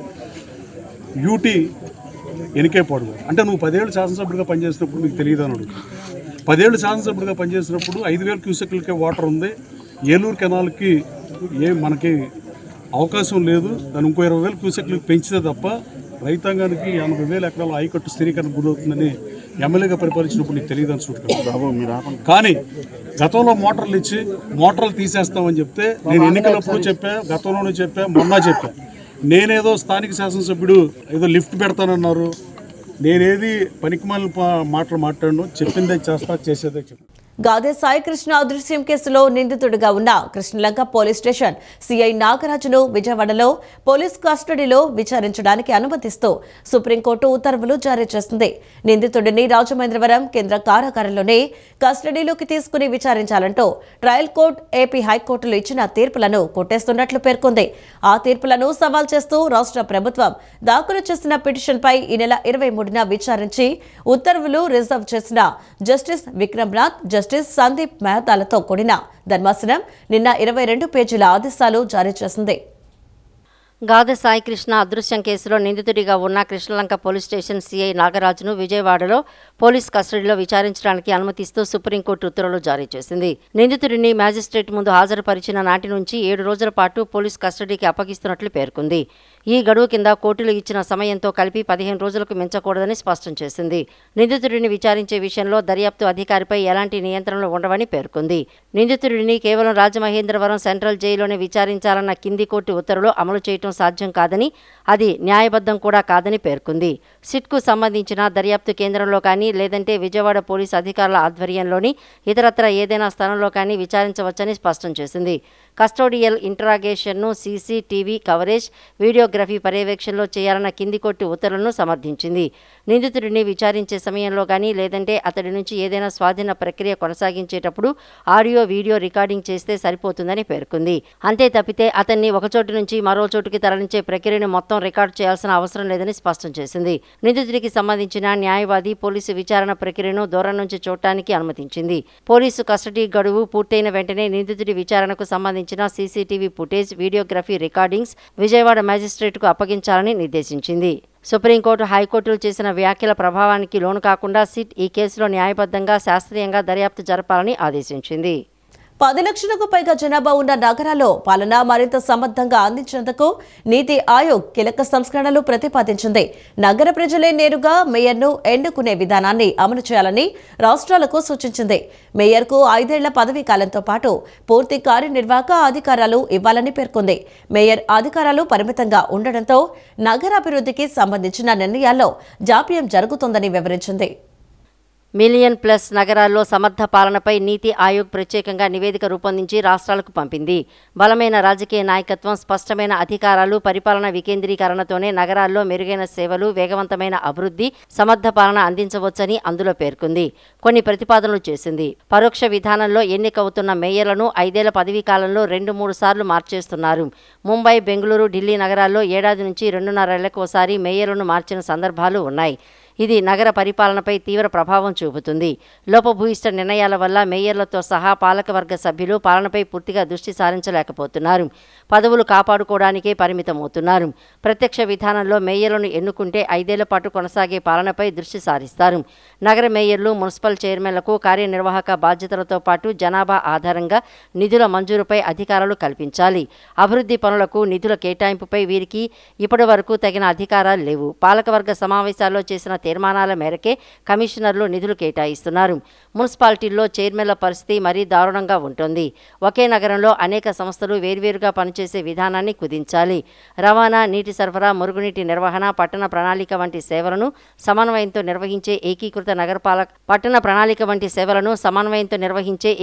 యూటీ ఎన్నికేపాడు గారు, అంటే నువ్వు 10 ఏళ్ళు శాసనసభ్యుడిగా పనిచేసినప్పుడు నీకు తెలియదు అని అడుగు. 10 ఏళ్ళు శాసనసభ్యుడిగా పనిచేసినప్పుడు 5,000 క్యూసెక్లకే వాటర్ ఉంది, ఏలూరు కెనాల్కి మనకి అవకాశం లేదు, దాన్ని ఇంకో 20,000 క్యూసెక్లకు పెంచితే తప్ప రైతాంగానికి 80,000 ఎకరాల ఆయకట్టు స్థిరీకరణ గురవుతుందని ఎమ్మెల్యేగా పరిపాలించినప్పుడు నీకు తెలియదు అని సూట్. కానీ గతంలో మోటార్లు ఇచ్చి మోటార్లు తీసేస్తామని చెప్తే నేను ఎన్నికలప్పుడు చెప్పా, గతంలోనే చెప్పా, మొన్న చెప్పా. నేనేదో స్థానిక శాసనసభ్యుడు ఏదో లిఫ్ట్ పెడతానన్నారు, నేనేది పనికిమాలిన మాటలు మాట్లాడను, చెప్పిందే చేస్తా, చేసేదే చెప్పు. గాదే సాయికృష్ణ అదృశ్యం కేసులో నిందితుడిగా ఉన్న కృష్ణలంక పోలీస్ స్టేషన్ సిఐ నాగరాజును విజయవాడలో పోలీస్ కస్టడీలో విచారించడానికి అనుమతిస్తూ సుప్రీంకోర్టు ఉత్తర్వులు జారీ చేసింది. నిందితుడిని రాజమహేంద్రవరం కేంద్ర కారాగారంలోనే కస్టడీలోకి తీసుకుని విచారించాలంటూ ట్రయల్ కోర్టు, ఏపీ హైకోర్టులు ఇచ్చిన తీర్పులను కొట్టేస్తున్నట్లు పేర్కొంది. ఆ తీర్పులను సవాల్ చేస్తూ రాష్ట్ర ప్రభుత్వం దాఖలు చేసిన పిటిషన్పై ఈ నెల 23న విచారించి ఉత్తర్వులు రిజర్వ్ చేసిన జస్టిస్ విక్రమ్నాథ్, జస్టిస్ సందీప్ మెహతాలతో కూడిన ధర్మాసనం నిన్న 22 పేజీల ఆదేశాలు జారీ చేసింది. గాదె సాయికృష్ణ అదృశ్యం కేసులో నిందితుడిగా ఉన్న కృష్ణలంక పోలీస్ స్టేషన్ సిఐ నాగరాజును విజయవాడలో పోలీస్ కస్టడీలో విచారించడానికి అనుమతిస్తూ సుప్రీంకోర్టు ఉత్తర్వులు జారీ చేసింది. నిందితుడిని మ్యాజిస్ట్రేట్ ముందు హాజరుపరిచిన నాటి నుంచి 7 రోజుల పాటు పోలీస్ కస్టడీకి అప్పగిస్తున్నట్లు పేర్కొంది. ఈ గడువు కింద కోర్టులు ఇచ్చిన సమయంతో కలిపి 15 రోజులకు మించకూడదని స్పష్టం చేసింది. నిందితుడిని విచారించే విషయంలో దర్యాప్తు అధికారిపై ఎలాంటి నియంత్రణలు ఉండవని పేర్కొంది. నిందితుడిని కేవలం రాజమహేంద్రవరం సెంట్రల్ జైల్లోనే విచారించాలన్న కింది కోర్టు ఉత్తర్వులు అమలు చేయడం సాధ్యం కాదని, అది న్యాయబద్ధం కూడా కాదని పేర్కొంది. సిట్కు సంబంధించిన దర్యాప్తు కేంద్రంలో కానీ, లేదంటే విజయవాడ పోలీసు అధికారుల ఆధ్వర్యంలోని ఇతరత్ర ఏదైనా స్థలంలో కానీ విచారించవచ్చని స్పష్టం చేసింది. కస్టోడియల్ ఇంటరాగేషన్ను సీసీటీవీ కవరేజ్, వీడియోగ్రఫీ పర్యవేక్షణలో చేయాలన్న కింది కోర్టు ఉత్తర్వులను సమర్థించింది. నిందితుడిని విచారించే సమయంలో కానీ, లేదంటే అతడి నుంచి ఏదైనా స్వాధీన ప్రక్రియ కొనసాగించేటప్పుడు ఆడియో, వీడియో రికార్డింగ్ చేస్తే సరిపోతుందని పేర్కొంది. అంతే తప్పితే అతన్ని ఒకచోటు నుంచి మరో చోటుకి తరలించే ప్రక్రియను మొత్తం రికార్డు చేయాల్సిన అవసరం లేదని స్పష్టం చేసింది. నిందితుడికి సంబంధించిన న్యాయవాది పోలీసు విచారణ ప్రక్రియను దూరం నుంచి చూడటానికి అనుమతించింది. పోలీసు కస్టడీ గడువు పూర్తయిన వెంటనే నిందితుడి విచారణకు సంబంధించిన CCTV footage, videography recordings Vijayawada మ్యాజిస్ట్రేట్కు అప్పగించాలని నిర్దేశించింది. సుప్రీంకోర్టు, హైకోర్టులు చేసిన వ్యాఖ్యల ప్రభావానికి లోను కాకుండా సిట్ ఈ కేసులో న్యాయబద్ధంగా, శాస్త్రీయంగా దర్యాప్తు జరపాలని ఆదేశించింది. 10 లక్షలకు పైగా జనాభా ఉన్న నగరాల్లో పాలన మరింత సమర్థంగా అందించేందుకు నీతి ఆయోగ్ కీలక సంస్కరణలు ప్రతిపాదించింది. నగర ప్రజలే నేరుగా మేయర్ను ఎన్నుకునే విధానాన్ని అమలు చేయాలని రాష్ట్రాలకు సూచించింది. మేయర్కు 5 ఏళ్ల పదవీ కాలంతో పాటు పూర్తి కార్యనిర్వాహక అధికారాలు ఇవ్వాలని పేర్కొంది. మేయర్ అధికారాలు పరిమితంగా ఉండడంతో నగరాభివృద్ధికి సంబంధించిన నిర్ణయాల్లో జాప్యం జరుగుతోందని వివరించింది. మిలియన్ ప్లస్ నగరాల్లో సమర్థ పాలనపై నీతి ఆయోగ్ ప్రత్యేకంగా నివేదిక రూపొందించి రాష్ట్రాలకు పంపింది. బలమైన రాజకీయ నాయకత్వం, స్పష్టమైన అధికారాలు, పరిపాలన వికేంద్రీకరణతోనే నగరాల్లో మెరుగైన సేవలు, వేగవంతమైన అభివృద్ధి, సమర్థ పాలన అందించవచ్చని అందులో పేర్కొంది. కొన్ని ప్రతిపాదనలు చేసింది. పరోక్ష విధానంలో ఎన్నికవుతున్న మేయర్లను 5 ఏళ్ల పదవీ కాలంలో 2-3 సార్లు మార్చేస్తున్నారు. ముంబై, బెంగళూరు, ఢిల్లీ నగరాల్లో ఏడాది నుంచి 2.5 ఏళ్లకోసారి మేయర్లను మార్చిన సందర్భాలు ఉన్నాయి. ఇది నగర పరిపాలనపై తీవ్ర ప్రభావం చూపుతుంది. లోపభూయిష్ట నిర్ణయాల వల్ల మేయర్లతో సహా పాలకవర్గ సభ్యులు పాలనపై పూర్తిగా దృష్టి సారించలేకపోతున్నారు. పదవులు కాపాడుకోవడానికే పరిమితమవుతున్నారు. ప్రత్యక్ష విధానంలో మేయర్లను ఎన్నుకుంటే 5 ఏళ్ల పాటు కొనసాగే పాలనపై దృష్టి సారిస్తారు. నగర మేయర్లు, మున్సిపల్ చైర్మన్లకు కార్యనిర్వాహక బాధ్యతలతో పాటు జనాభా ఆధారంగా నిధుల మంజూరుపై అధికారాలు కల్పించాలి. అభివృద్ధి పనులకు నిధుల కేటాయింపుపై వీరికి ఇప్పటి వరకు తగిన అధికారాలు లేవు. పాలకవర్గ సమావేశాల్లో చేసిన తీర్మానాల మేరకే కమిషనర్లు నిధులు కేటాయిస్తున్నారు. మున్సిపాలిటీల్లో చైర్మన్ల పరిస్థితి మరీ దారుణంగా ఉంటుంది. ఒకే నగరంలో అనేక సంస్థలు వేర్వేరుగా పనిచేసే విధానాన్ని కుదించాలి. రవాణా, నీటి సరఫరా, మురుగునీటి నిర్వహణ, పట్టణ ప్రణాళిక వంటి సేవలను సమన్వయంతో నిర్వహించే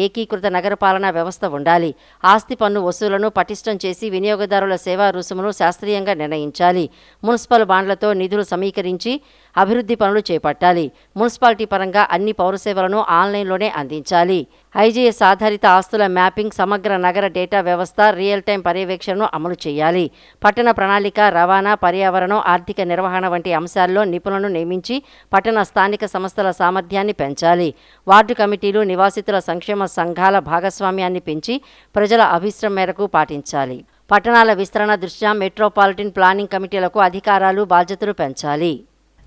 ఏకీకృత నగరపాలనా వ్యవస్థ ఉండాలి. ఆస్తి పన్ను వసూలను పటిష్టం చేసి వినియోగదారుల సేవా రుసుమును శాస్త్రీయంగా నిర్ణయించాలి. మున్సిపల్ బాండ్లతో నిధులు సమీకరించి అభివృద్ధి పనులు చేపట్టాలి. మున్సిపాలిటీ పరంగా అన్ని పౌర సేవలను ఆన్లైన్లోనే అందించాలి. ఐజీఎస్ ఆధారిత ఆస్తుల మ్యాపింగ్, సమగ్ర నగర డేటా వ్యవస్థ, రియల్ టైం పర్యవేక్షణను అమలు చేయాలి. పట్టణ ప్రణాళిక, రవాణా, పర్యావరణం, ఆర్థిక నిర్వహణ వంటి అంశాల్లో నిపుణులను నియమించి పట్టణ స్థానిక సంస్థల సామర్థ్యాన్ని పెంచాలి. వార్డు కమిటీలు, నివాసితుల సంక్షేమ సంఘాల భాగస్వామ్యాన్ని పెంచి ప్రజల అభిష్టం మేరకు పాటించాలి. పట్టణాల విస్తరణ దృష్ట్యా మెట్రోపాలిటన్ ప్లానింగ్ కమిటీలకు అధికారాలు, బాధ్యతలు పెంచాలి.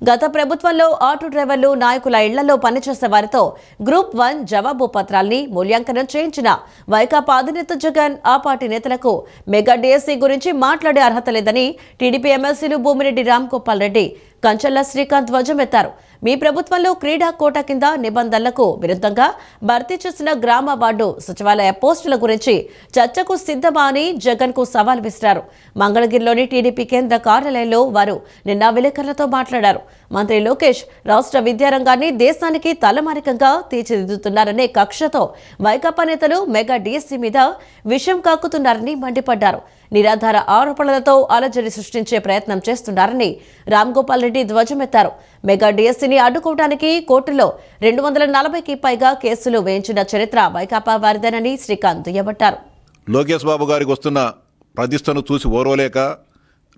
గత ప్రభుత్వంలో ఆటో డ్రైవర్లు, నాయకుల ఇళ్లలో పనిచేసే వారితో గ్రూప్ 1 జవాబు పత్రాల్ని మూల్యాంకనం చేయించిన వైకాపా అధినేత జగన్ ఆ పార్టీ నేతలకు మెగా డిఎస్సీ గురించి మాట్లాడే అర్హత లేదని టీడీపీ ఎమ్మెల్సీలు భూమిరెడ్డి రామ్ గోపాల్ రెడ్డి, కంచల్ల శ్రీకాంత్ ధ్వజమెత్తారు. మీ ప్రభుత్వంలో క్రీడా కోట కింద నిబంధనలకు విరుద్ధంగా భర్తీ చేసిన గ్రామ వార్డు సచివాలయ పోస్టుల గురించి చర్చకు సిద్ధమా అని జగన్ కు సవాల్ విసిరారు. మంగళగిరిలోని టీడీపీ కేంద్ర కార్యాలయంలో వారు నిన్న విలేకరులతో మాట్లాడారు. మంత్రి లోకేష్ రాష్ట్ర విద్యారంగాన్ని దేశానికి తలమానికంగా తీర్చిదిద్దుతున్నారనే కక్షతో వైకాపా నేతలు మెగా డిఎస్సీ మీద విషం కాక్కుతున్నారని మండిపడ్డారు. నిరాధార ఆరోపణలతో అలజడి సృష్టించే ప్రయత్నం చేస్తున్నారని రామ్ గోపాల్ రెడ్డి ధ్వజమెత్తారు. మెగా డిఎస్సీని అడ్డుకోవడానికి కోర్టులో 240కి పైగా కేసులు వేయించిన చరిత్ర వైకాపా వారిదేనని శ్రీకాంత్ దుయ్యబట్టారు. లోకేష్ బాబు గారికి వస్తున్న ప్రతిష్టను చూసి ఓర్వలేక,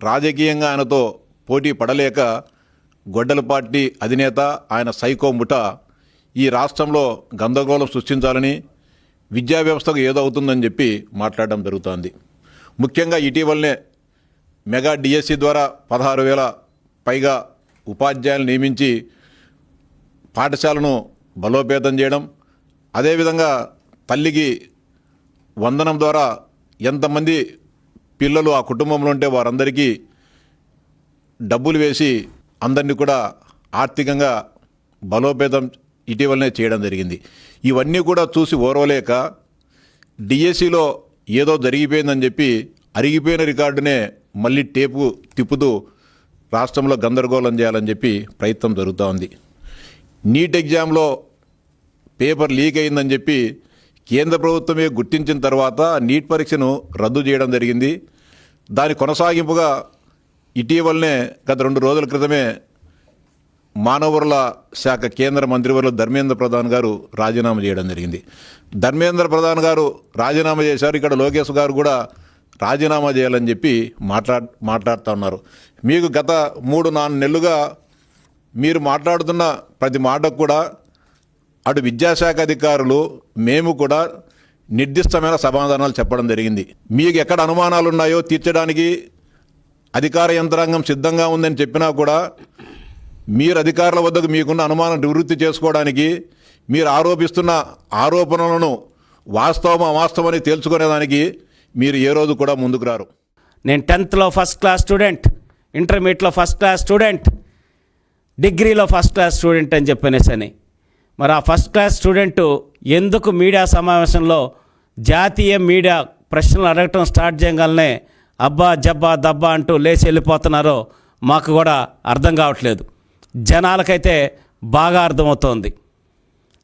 రాజకీయంగా ఆయనతో పోటీ పడలేక గొడ్డల పార్టీ అధినేత ఆయన సైకో ముఠ ఈ రాష్ట్రంలో గందరగోళం సృష్టించాలని, విద్యా వ్యవస్థకు ఏదో అవుతుందని చెప్పి మాట్లాడడం జరుగుతోంది. ముఖ్యంగా ఇటీవలనే మెగా డిఎస్సి ద్వారా 16,000 పైగా ఉపాధ్యాయులు నియమించి పాఠశాలను బలోపేతం చేయడం, అదేవిధంగా తల్లికి వందనం ద్వారా ఎంతమంది పిల్లలు ఆ కుటుంబంలో ఉంటే వారందరికీ డబ్బులు వేసి అందరినీ కూడా ఆర్థికంగా బలోపేతం ఇటీవలనే చేయడం జరిగింది. ఇవన్నీ కూడా చూసి ఓర్వలేక డిఎస్సిలో ఏదో జరిగిపోయిందని చెప్పి అరిగిపోయిన రికార్డునే మళ్ళీ టేపు తిప్పుతూ రాష్ట్రంలో గందరగోళం చేయాలని చెప్పి ప్రయత్నం జరుగుతూ ఉంది. నీట్ ఎగ్జామ్లో పేపర్ లీక్ అయిందని చెప్పి కేంద్ర ప్రభుత్వమే గుర్తించిన తర్వాత నీట్ పరీక్షను రద్దు చేయడం జరిగింది. దాని కొనసాగింపుగా ఇటీవలనే గత 2 రోజుల క్రితమే మానవ వనరుల శాఖ కేంద్ర మంత్రివర్యులు ధర్మేంద్ర ప్రధాన్ గారు రాజీనామా చేయడం జరిగింది. ధర్మేంద్ర ప్రధాన్ గారు రాజీనామా చేశారు. ఇక్కడ లోకేష్ గారు కూడా రాజీనామా చేయాలని చెప్పి మాట్లాడుతూ ఉన్నారు. మీకు గత 3-4 నెలలుగా మీరు మాట్లాడుతున్న ప్రతి మాటకు కూడా అటు విద్యాశాఖ అధికారులు మేము కూడా నిర్దిష్టమైన సమాధానాలు చెప్పడం జరిగింది. మీకు ఎక్కడ అనుమానాలు ఉన్నాయో తీర్చడానికి అధికార యంత్రాంగం సిద్ధంగా ఉందని చెప్పినా కూడా మీరు అధికారుల వద్దకు మీకున్న అనుమానం నివృత్తి చేసుకోవడానికి, మీరు ఆరోపిస్తున్న ఆరోపణలను వాస్తవం అవాస్తవమని తేల్చుకునేదానికి మీరు ఏ రోజు కూడా ముందుకు రారు. నేను 10th ఫస్ట్ క్లాస్ స్టూడెంట్, ఇంటర్మీడియట్లో ఫస్ట్ క్లాస్ స్టూడెంట్, డిగ్రీలో ఫస్ట్ క్లాస్ స్టూడెంట్ అని చెప్పనేసని మరి ఆ ఫస్ట్ క్లాస్ స్టూడెంటు ఎందుకు మీడియా సమావేశంలో జాతీయ మీడియా ప్రశ్నలు అడగటం స్టార్ట్ చేయగానే అబ్బా జబ్బా దబ్బా అంటూ లేచి వెళ్ళిపోతున్నారో మాకు కూడా అర్థం కావట్లేదు. జనాలకైతే బాగా అర్థమవుతోంది.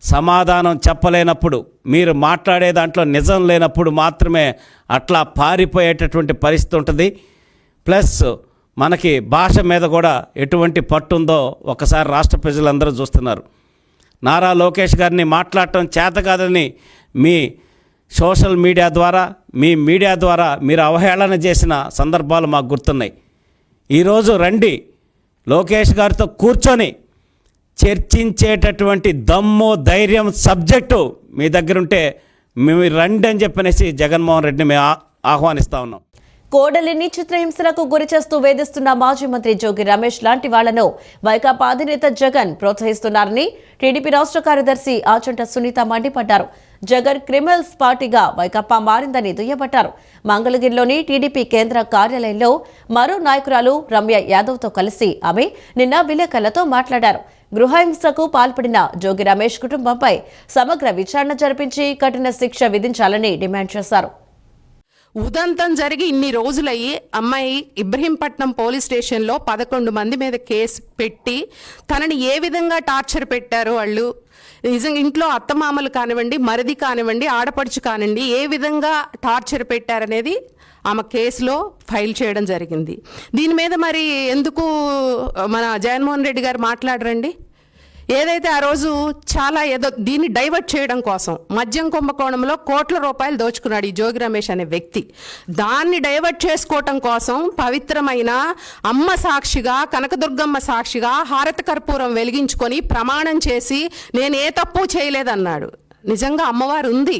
సమాధానం చెప్పలేనప్పుడు, మీరు మాట్లాడే దాంట్లో నిజం లేనప్పుడు మాత్రమే అట్లా పారిపోయేటటువంటి పరిస్థితి ఉంటుంది. ప్లస్ మనకి భాష మీద కూడా ఎటువంటి పట్టు ఉందో ఒకసారి రాష్ట్ర ప్రజలందరూ చూస్తున్నారు. నారా లోకేష్ గారిని మాట్లాడటం చేత కాదని మీ సోషల్ మీడియా ద్వారా, మీ మీడియా ద్వారా మీరు అవహేళన చేసిన సందర్భాలు మాకు గుర్తున్నాయి. ఈరోజు రండి, లోకేష్ గారితో కూర్చొని చర్చించేటటువంటి దమ్ము, ధైర్యం, సబ్జెక్టు మీ దగ్గర ఉంటే మేము రండి అని చెప్పనేసి జగన్మోహన్ రెడ్డిని మేము ఆహ్వానిస్తూ ఉన్నాం. కోడలిని చిత్రహింసలకు గురి చేస్తూ వేధిస్తున్న మాజీ మంత్రి జోగి రమేష్ లాంటి వాళ్లను వైకాపా అధినేత జగన్ ప్రోత్సహిస్తున్నారని టీడీపీ రాష్ట్ర కార్యదర్శి ఆచంట సునీత మండిపడ్డారు. జగన్ క్రిమినల్స్ పార్టీగా వైకాపా మారిందని దుయ్యబట్టారు. మంగళగిరిలోని టీడీపీ కేంద్ర కార్యాలయంలో మరో నాయకురాలు రమ్య యాదవ్తో కలిసి ఆమె నిన్న విలేకరులతో మాట్లాడారు. గృహహింసకు పాల్పడిన జోగి రమేష్ కుటుంబంపై సమగ్ర విచారణ జరిపించి కఠిన శిక్ష విధించాలని డిమాండ్ చేశారు. ఉదంతం జరిగి ఇన్ని రోజులయ్యి అమ్మాయి ఇబ్రహీంపట్నం పోలీస్ స్టేషన్లో 11 మంది మీద కేసు పెట్టి తనని ఏ విధంగా టార్చర్ పెట్టారో వాళ్ళు, నిజంగా ఇంట్లో అత్తమామలు కానివ్వండి, మరిది కానివ్వండి, ఆడపడుచు కానివ్వండి, ఏ విధంగా టార్చర్ పెట్టారనేది ఆమె కేసులో ఫైల్ చేయడం జరిగింది. దీని మీద మరి ఎందుకు మన జగన్మోహన్ రెడ్డి గారు మాట్లాడరండి? ఏదైతే ఆ రోజు చాలా ఏదో దీన్ని డైవర్ట్ చేయడం కోసం మద్యం కుంభకోణంలో కోట్ల రూపాయలు దోచుకున్నాడు ఈ జోగి రమేష్ అనే వ్యక్తి. దాన్ని డైవర్ట్ చేసుకోవటం కోసం పవిత్రమైన అమ్మ సాక్షిగా, కనకదుర్గమ్మ సాక్షిగా హారత కర్పూరం వెలిగించుకొని ప్రమాణం చేసి నేను ఏ తప్పు చేయలేదన్నాడు. నిజంగా అమ్మవారు ఉంది,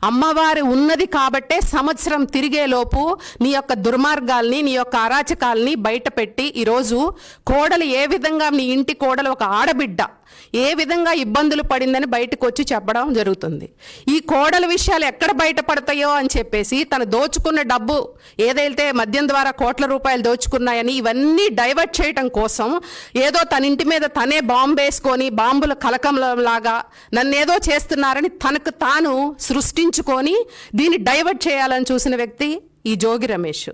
అమ్మవారు ఉన్నది కాబట్టే సంవత్సరం తిరిగేలోపు నీ యొక్క దుర్మార్గాల్ని, నీ యొక్క అరాచకాల్ని బయట పెట్టి ఈరోజు కోడలు ఏ విధంగా, నీ ఇంటి కోడలు ఒక ఆడబిడ్డ ఏ విధంగా ఇబ్బందులు పడిందని బయటకు వచ్చి చెప్పడం జరుగుతుంది. ఈ కోడల విషయాలు ఎక్కడ బయటపడతాయో అని చెప్పేసి తను దోచుకున్న డబ్బు ఏదైతే మద్యం ద్వారా కోట్ల రూపాయలు దోచుకున్నాయని ఇవన్నీ డైవర్ట్ చేయడం కోసం ఏదో తన ఇంటి మీద తనే బాంబు వేసుకొని బాంబుల కలకంలాగా నన్నేదో చేస్తున్నారని తనకు తాను సృష్టించుకొని దీన్ని డైవర్ట్ చేయాలని చూసిన వ్యక్తి ఈ జోగి రమేష్.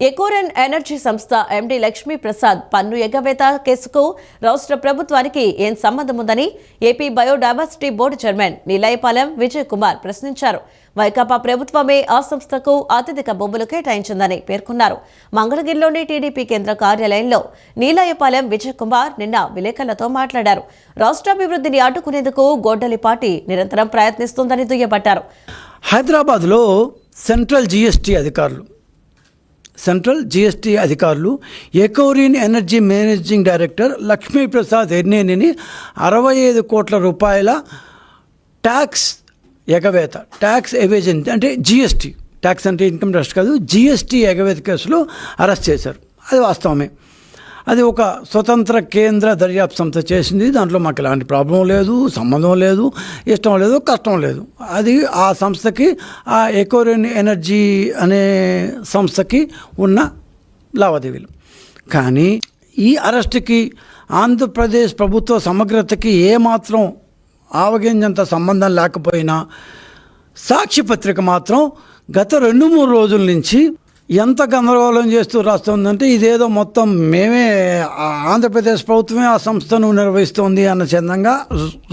ఎకోరెన్ ఎనర్జీ సంస్థ ఎండీ లక్ష్మీ ప్రసాద్ పన్ను ఎగవేత కేసుకు రాష్ట్ర ప్రభుత్వానికి ఏం సంబంధం ఉందని AP biodiversity board chairman Neelayapalem Vijay Kumar ప్రశ్నించారు. వైకాపా ప్రభుత్వమే ఆ సంస్థకు అత్యధిక భూములు కేటాయించిందని పేర్కొన్నారు. మంగళగిరిలోని టీడీపీ కేంద్ర కార్యాలయంలో నీలాయపాలెం విజయ్ కుమార్ నిన్న విలేకరులతో మాట్లాడారు. రాష్ట్రాభివృద్ధిని అడ్డుకునేందుకు గొడ్డలి పార్టీ నిరంతరం ప్రయత్నిస్తోందని దుయ్యబట్టారు. హైదరాబాద్లో సెంట్రల్ జీఎస్టీ అధికారులు ఎకోరిన్ ఎనర్జీ మేనేజింగ్ డైరెక్టర్ లక్ష్మీప్రసాద్ ఎర్నేనిని 65 కోట్ల రూపాయల ట్యాక్స్ ఎవేజన్ అంటే జీఎస్టీ, ట్యాక్స్ అంటే ఇన్కమ్ ట్యాక్స్ కాదు, జీఎస్టీ ఎగవేత కేసులో అరెస్ట్ చేశారు. అది వాస్తవమే. అది ఒక స్వతంత్ర కేంద్ర దర్యాప్తు సంస్థ చేసింది. దాంట్లో మాకు ఎలాంటి ప్రాబ్లం లేదు, సంబంధం లేదు, ఇష్టం లేదు, కష్టం లేదు. అది ఆ సంస్థకి, ఆ ఎకోరిన్ ఎనర్జీ అనే సంస్థకి ఉన్న లావాదేవీలు. కానీ ఈ అరెస్ట్కి ఆంధ్రప్రదేశ్ ప్రభుత్వ సమగ్రతకి ఏమాత్రం ఆవగింజంత సంబంధం లేకపోయినా సాక్షి పత్రిక మాత్రం గత 2-3 రోజుల నుంచి ఎంత గందరగోళం చేస్తూ రాస్తుందంటే ఇదేదో మొత్తం మేమే, ఆంధ్రప్రదేశ్ ప్రభుత్వమే ఆ సంస్థను నిర్వహిస్తోంది అన్న చందంగా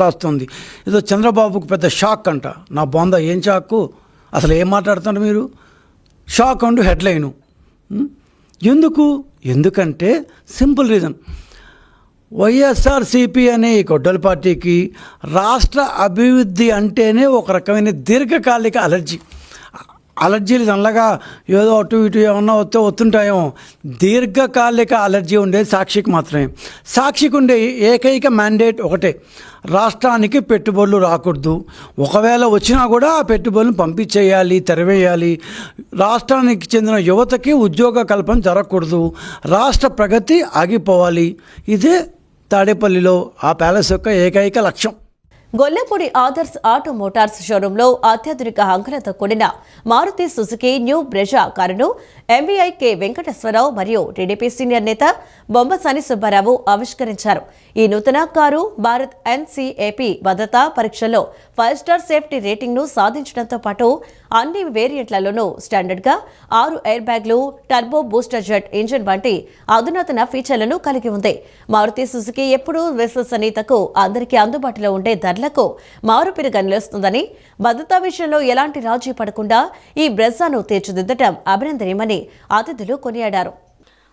రాస్తుంది. ఏదో చంద్రబాబుకు పెద్ద షాక్ అంట. నా బొంద ఏం షాకు, అసలు ఏం మాట్లాడుతున్నారు మీరు? షాక్ అంటూ హెడ్లైను. ఎందుకంటే సింపుల్ రీజన్, వైఎస్ఆర్సీపీ అనే ఈ గొడ్డల పార్టీకి రాష్ట్ర అభివృద్ధి అంటేనే ఒక రకమైన దీర్ఘకాలిక అలర్జీలు నల్లగా ఏదో అటు ఇటు ఏమన్నా వస్తుంటాయేమో. దీర్ఘకాలిక అలర్జీ ఉండేది సాక్షికి మాత్రమే. సాక్షికి ఉండే ఏకైక మ్యాండేట్ ఒకటే, రాష్ట్రానికి పెట్టుబడులు రాకూడదు. ఒకవేళ వచ్చినా కూడా ఆ పెట్టుబడులను పంపించేయాలి, తెరవేయాలి. రాష్ట్రానికి చెందిన యువతకి ఉద్యోగ కల్పన జరగకూడదు. రాష్ట్ర ప్రగతి ఆగిపోవాలి. ఇదే తాడేపల్లిలో ఆ ప్యాలెస్ యొక్క ఏకైక లక్ష్యం. గొల్లపూడి ఆదర్శ్ ఆటో మోటార్స్ షోరూంలో అత్యాధునిక హంగులతో కూడిన మారుతి సుజుకి న్యూ బ్రెజా కారును ఎంవీఐ కె వెంకటేశ్వరరావు మరియు టీడీపీ సీనియర్ నేత బొమ్మసాని సుబ్బారావు ఆవిష్కరించారు. ఈ నూతన కారు భారత్ ఎన్సీఏపీ భద్రతా పరీక్షల్లో 5 స్టార్ సేఫ్టీ రేటింగ్ను సాధించడంతో పాటు అన్ని వేరియంట్లలోనూ స్టాండర్డ్గా 6 ఎయిర్ బ్యాగ్లు, టర్బో బూస్టర్ జెట్ ఇంజిన్ వంటి అధునాతన ఫీచర్లను కలిగి ఉంది. మారుతి సుజుకి ఎప్పుడూ విశ్వసనీయతకు, అందరికీ అందుబాటులో ఉండే ధరలకు మారుపేరుగా నిలుస్తుందని, భద్రతా విషయంలో ఎలాంటి రాజీ పడకుండా ఈ బ్రెజాను తీర్చిదిద్దటం అభినందనీయమని అతిథులు కొనియాడారు.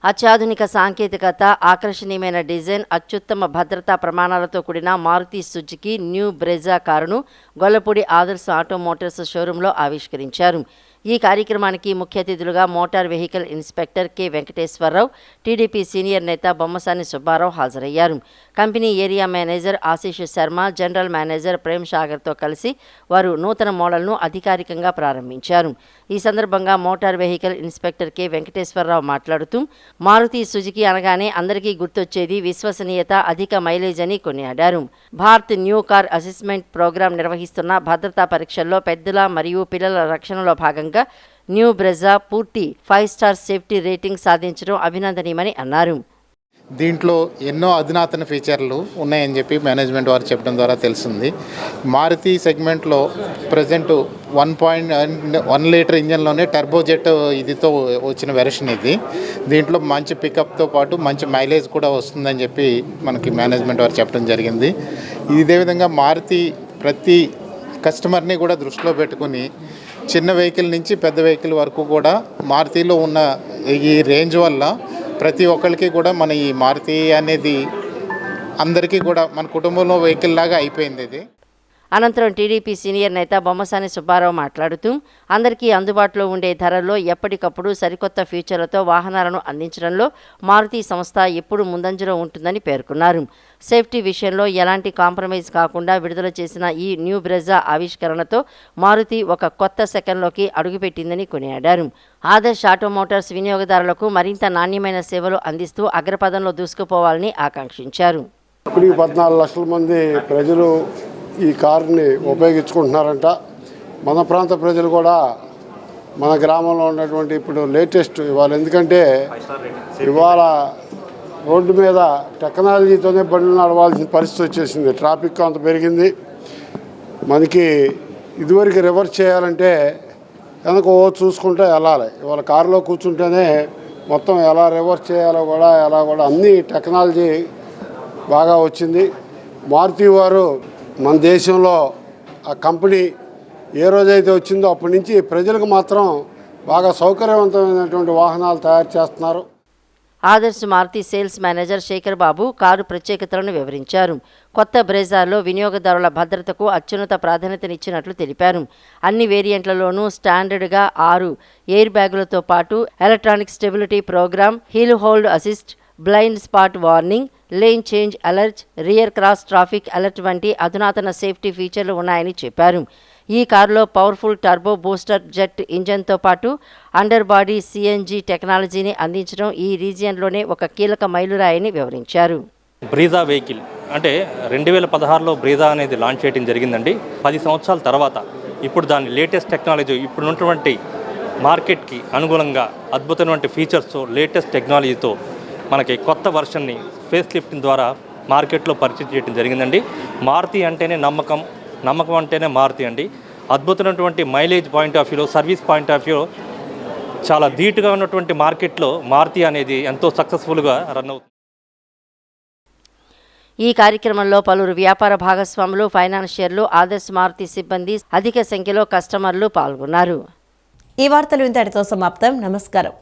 అత్యాధునిక సాంకేతికత, ఆకర్షణీయమైన డిజైన్, అత్యుత్తమ భద్రతా ప్రమాణాలతో కూడిన మారుతి సుజుకి న్యూ బ్రెజా కారును గొల్లపూడి ఆదర్శ్ ఆటో మోటార్స్ షోరూంలో ఆవిష్కరించారు. ఈ కార్యక్రమానికి ముఖ్య అతిథులుగా motor vehicle inspector K Venkateswara Rao, TDP senior నేత బొమ్మసాని సుబ్బారావు హాజరయ్యారు. Company area manager Ashish Sharma, general manager Prem సాగర్తో కలిసి వారు నూతన మోడల్ను అధికారికంగా ప్రారంభించారు. ఈ సందర్భంగా motor vehicle inspector K Venkateswara Rao మాట్లాడుతూ, మారుతి సుజుకి అనగానే అందరికీ గుర్తొచ్చేది విశ్వసనీయత, అధిక మైలేజ్ అని కొనియాడారు. Bharat new car assessment programme నిర్వహిస్తున్న భద్రతా పరీక్షల్లో పెద్దల మరియు పిల్లల రక్షణలో భాగంగా న్యూ బ్రెజా పూర్తి 5 స్టార్ సేఫ్టీ రేటింగ్ సాధించడం అభినందనీయమని అన్నారు. దీంట్లో ఎన్నో అధునాతన ఫీచర్లు ఉన్నాయని చెప్పి మేనేజ్మెంట్ వారు చెప్పడం ద్వారా తెలిసింది. మారుతి సెగ్మెంట్లో ప్రజెంట్ 1.1 లీటర్ ఇంజన్లోనే టర్బోజెట్ ఇదితో వచ్చిన వెర్షన్ ఇది. దీంట్లో మంచి పికప్తో పాటు మంచి మైలేజ్ కూడా వస్తుందని చెప్పి మనకి మేనేజ్మెంట్ వారు చెప్పడం జరిగింది. ఇదే విధంగా మారుతి ప్రతి కస్టమర్ని కూడా దృష్టిలో పెట్టుకుని చిన్న వెహికల్ నుంచి పెద్ద వెహికల్ వరకు కూడా మారుతిలో ఉన్న ఈ రేంజ్ వల్ల ప్రతి ఒక్కరికి కూడా మన ఈ మారుతి అనేది అందరికీ కూడా మన కుటుంబంలో వెహికల్ లాగా అయిపోయింది ఇది. అనంతరం టీడీపీ సీనియర్ నేత బొమ్మసాని సుబ్బారావు మాట్లాడుతూ అందరికీ అందుబాటులో ఉండే ధరల్లో ఎప్పటికప్పుడు సరికొత్త ఫీచర్లతో వాహనాలను అందించడంలో మారుతి సంస్థ ఎప్పుడు ముందంజలో ఉంటుందని పేర్కొన్నారు. సేఫ్టీ విషయంలో ఎలాంటి కాంప్రమైజ్ కాకుండా విడుదల చేసిన ఈ న్యూ బ్రెజా ఆవిష్కరణతో మారుతి ఒక కొత్త సెకండ్లోకి అడుగుపెట్టిందని కొనియాడారు. ఆదర్శ్ ఆటో మోటార్స్ వినియోగదారులకు మరింత నాణ్యమైన సేవలు అందిస్తూ అగ్రపథంలో దూసుకుపోవాలని ఆకాంక్షించారు. ఇప్పుడు 14 లక్షల మంది ప్రజలు ఈ కారుని ఉపయోగించుకుంటున్నారంట. మన ప్రాంత ప్రజలు కూడా మన గ్రామంలో ఉన్నటువంటి ఇప్పుడు లేటెస్ట్ ఇవాళ, ఎందుకంటే ఇవాళ రోడ్డు మీద టెక్నాలజీతోనే బండ్లు నడవాల్సిన పరిస్థితి వచ్చేసింది. ట్రాఫిక్ అంత పెరిగింది. మనకి ఇదివరకు రివర్స్ చేయాలంటే వెనక చూసుకుంటే వెళ్ళాలి. ఇవాళ కారులో కూర్చుంటేనే మొత్తం ఎలా రివర్స్ చేయాలో కూడా అన్ని టెక్నాలజీ బాగా వచ్చింది. మారుతి వారు మన దేశంలో ఆ కంపెనీ ఏ రోజైతే వచ్చిందో అప్పటి నుంచి ప్రజలకు మాత్రం బాగా సౌకర్యవంతమైనటువంటి వాహనాలు తయారు చేస్తున్నారు. ఆదర్శ్ మారుతి సేల్స్ మేనేజర్ శేఖర్ బాబు కారు ప్రత్యేకతలను వివరించారు. కొత్త బ్రెజాలో వినియోగదారుల భద్రతకు అత్యున్నత ప్రాధాన్యతనిచ్చినట్లు తెలిపారు. అన్ని వేరియంట్లలోనూ స్టాండర్డ్గా 6 ఎయిర్ బ్యాగులతో పాటు electronic stability programme, hill hold assist, blind spot warning, lane change alert, rear cross traffic alert వంటి అధునాతన సేఫ్టీ ఫీచర్లు ఉన్నాయని చెప్పారు. ఈ కారులో పవర్ఫుల్ టర్బో బూస్టర్ జెట్ ఇంజన్తో పాటు అండర్ బాడీ సిఎన్జి టెక్నాలజీని అందించడం ఈ రీజియన్లోనే ఒక కీలక మైలురాయని వివరించారు. బ్రీజా వెహికల్ అంటే 2016లో బ్రీజా అనేది లాంచ్ చేయడం జరిగిందండి. 10 సంవత్సరాల తర్వాత ఇప్పుడు దాని లేటెస్ట్ టెక్నాలజీ, ఇప్పుడు ఉన్నటువంటి మార్కెట్కి అనుగుణంగా అద్భుతమైన ఫీచర్స్తో లేటెస్ట్ టెక్నాలజీతో మనకి కొత్త వర్షన్ని ఫేస్ లిఫ్టింగ్ ద్వారా మార్కెట్లో పరిచయం చేయడం జరిగిందండి. మారుతి అంటేనే నమ్మకం అంటేనే మారుతి అండి. అద్భుతమైనటువంటి మైలేజ్ పాయింట్ ఆఫ్ వ్యూలో, సర్వీస్ పాయింట్ ఆఫ్ వ్యూలో చాలా ధీటుగా ఉన్నటువంటి మార్కెట్లో మారుతి అనేది ఎంతో సక్సెస్ఫుల్గా రన్ అవుతుంది. ఈ కార్యక్రమంలో పలువురు వ్యాపార భాగస్వాములు, ఫైనాన్షియర్లు, ఆదర్శ్ మారుతి సిబ్బంది, అధిక సంఖ్యలో కస్టమర్లు పాల్గొన్నారు. ఈ వార్తలు ఇంతటితో సమాప్తం. నమస్కారం.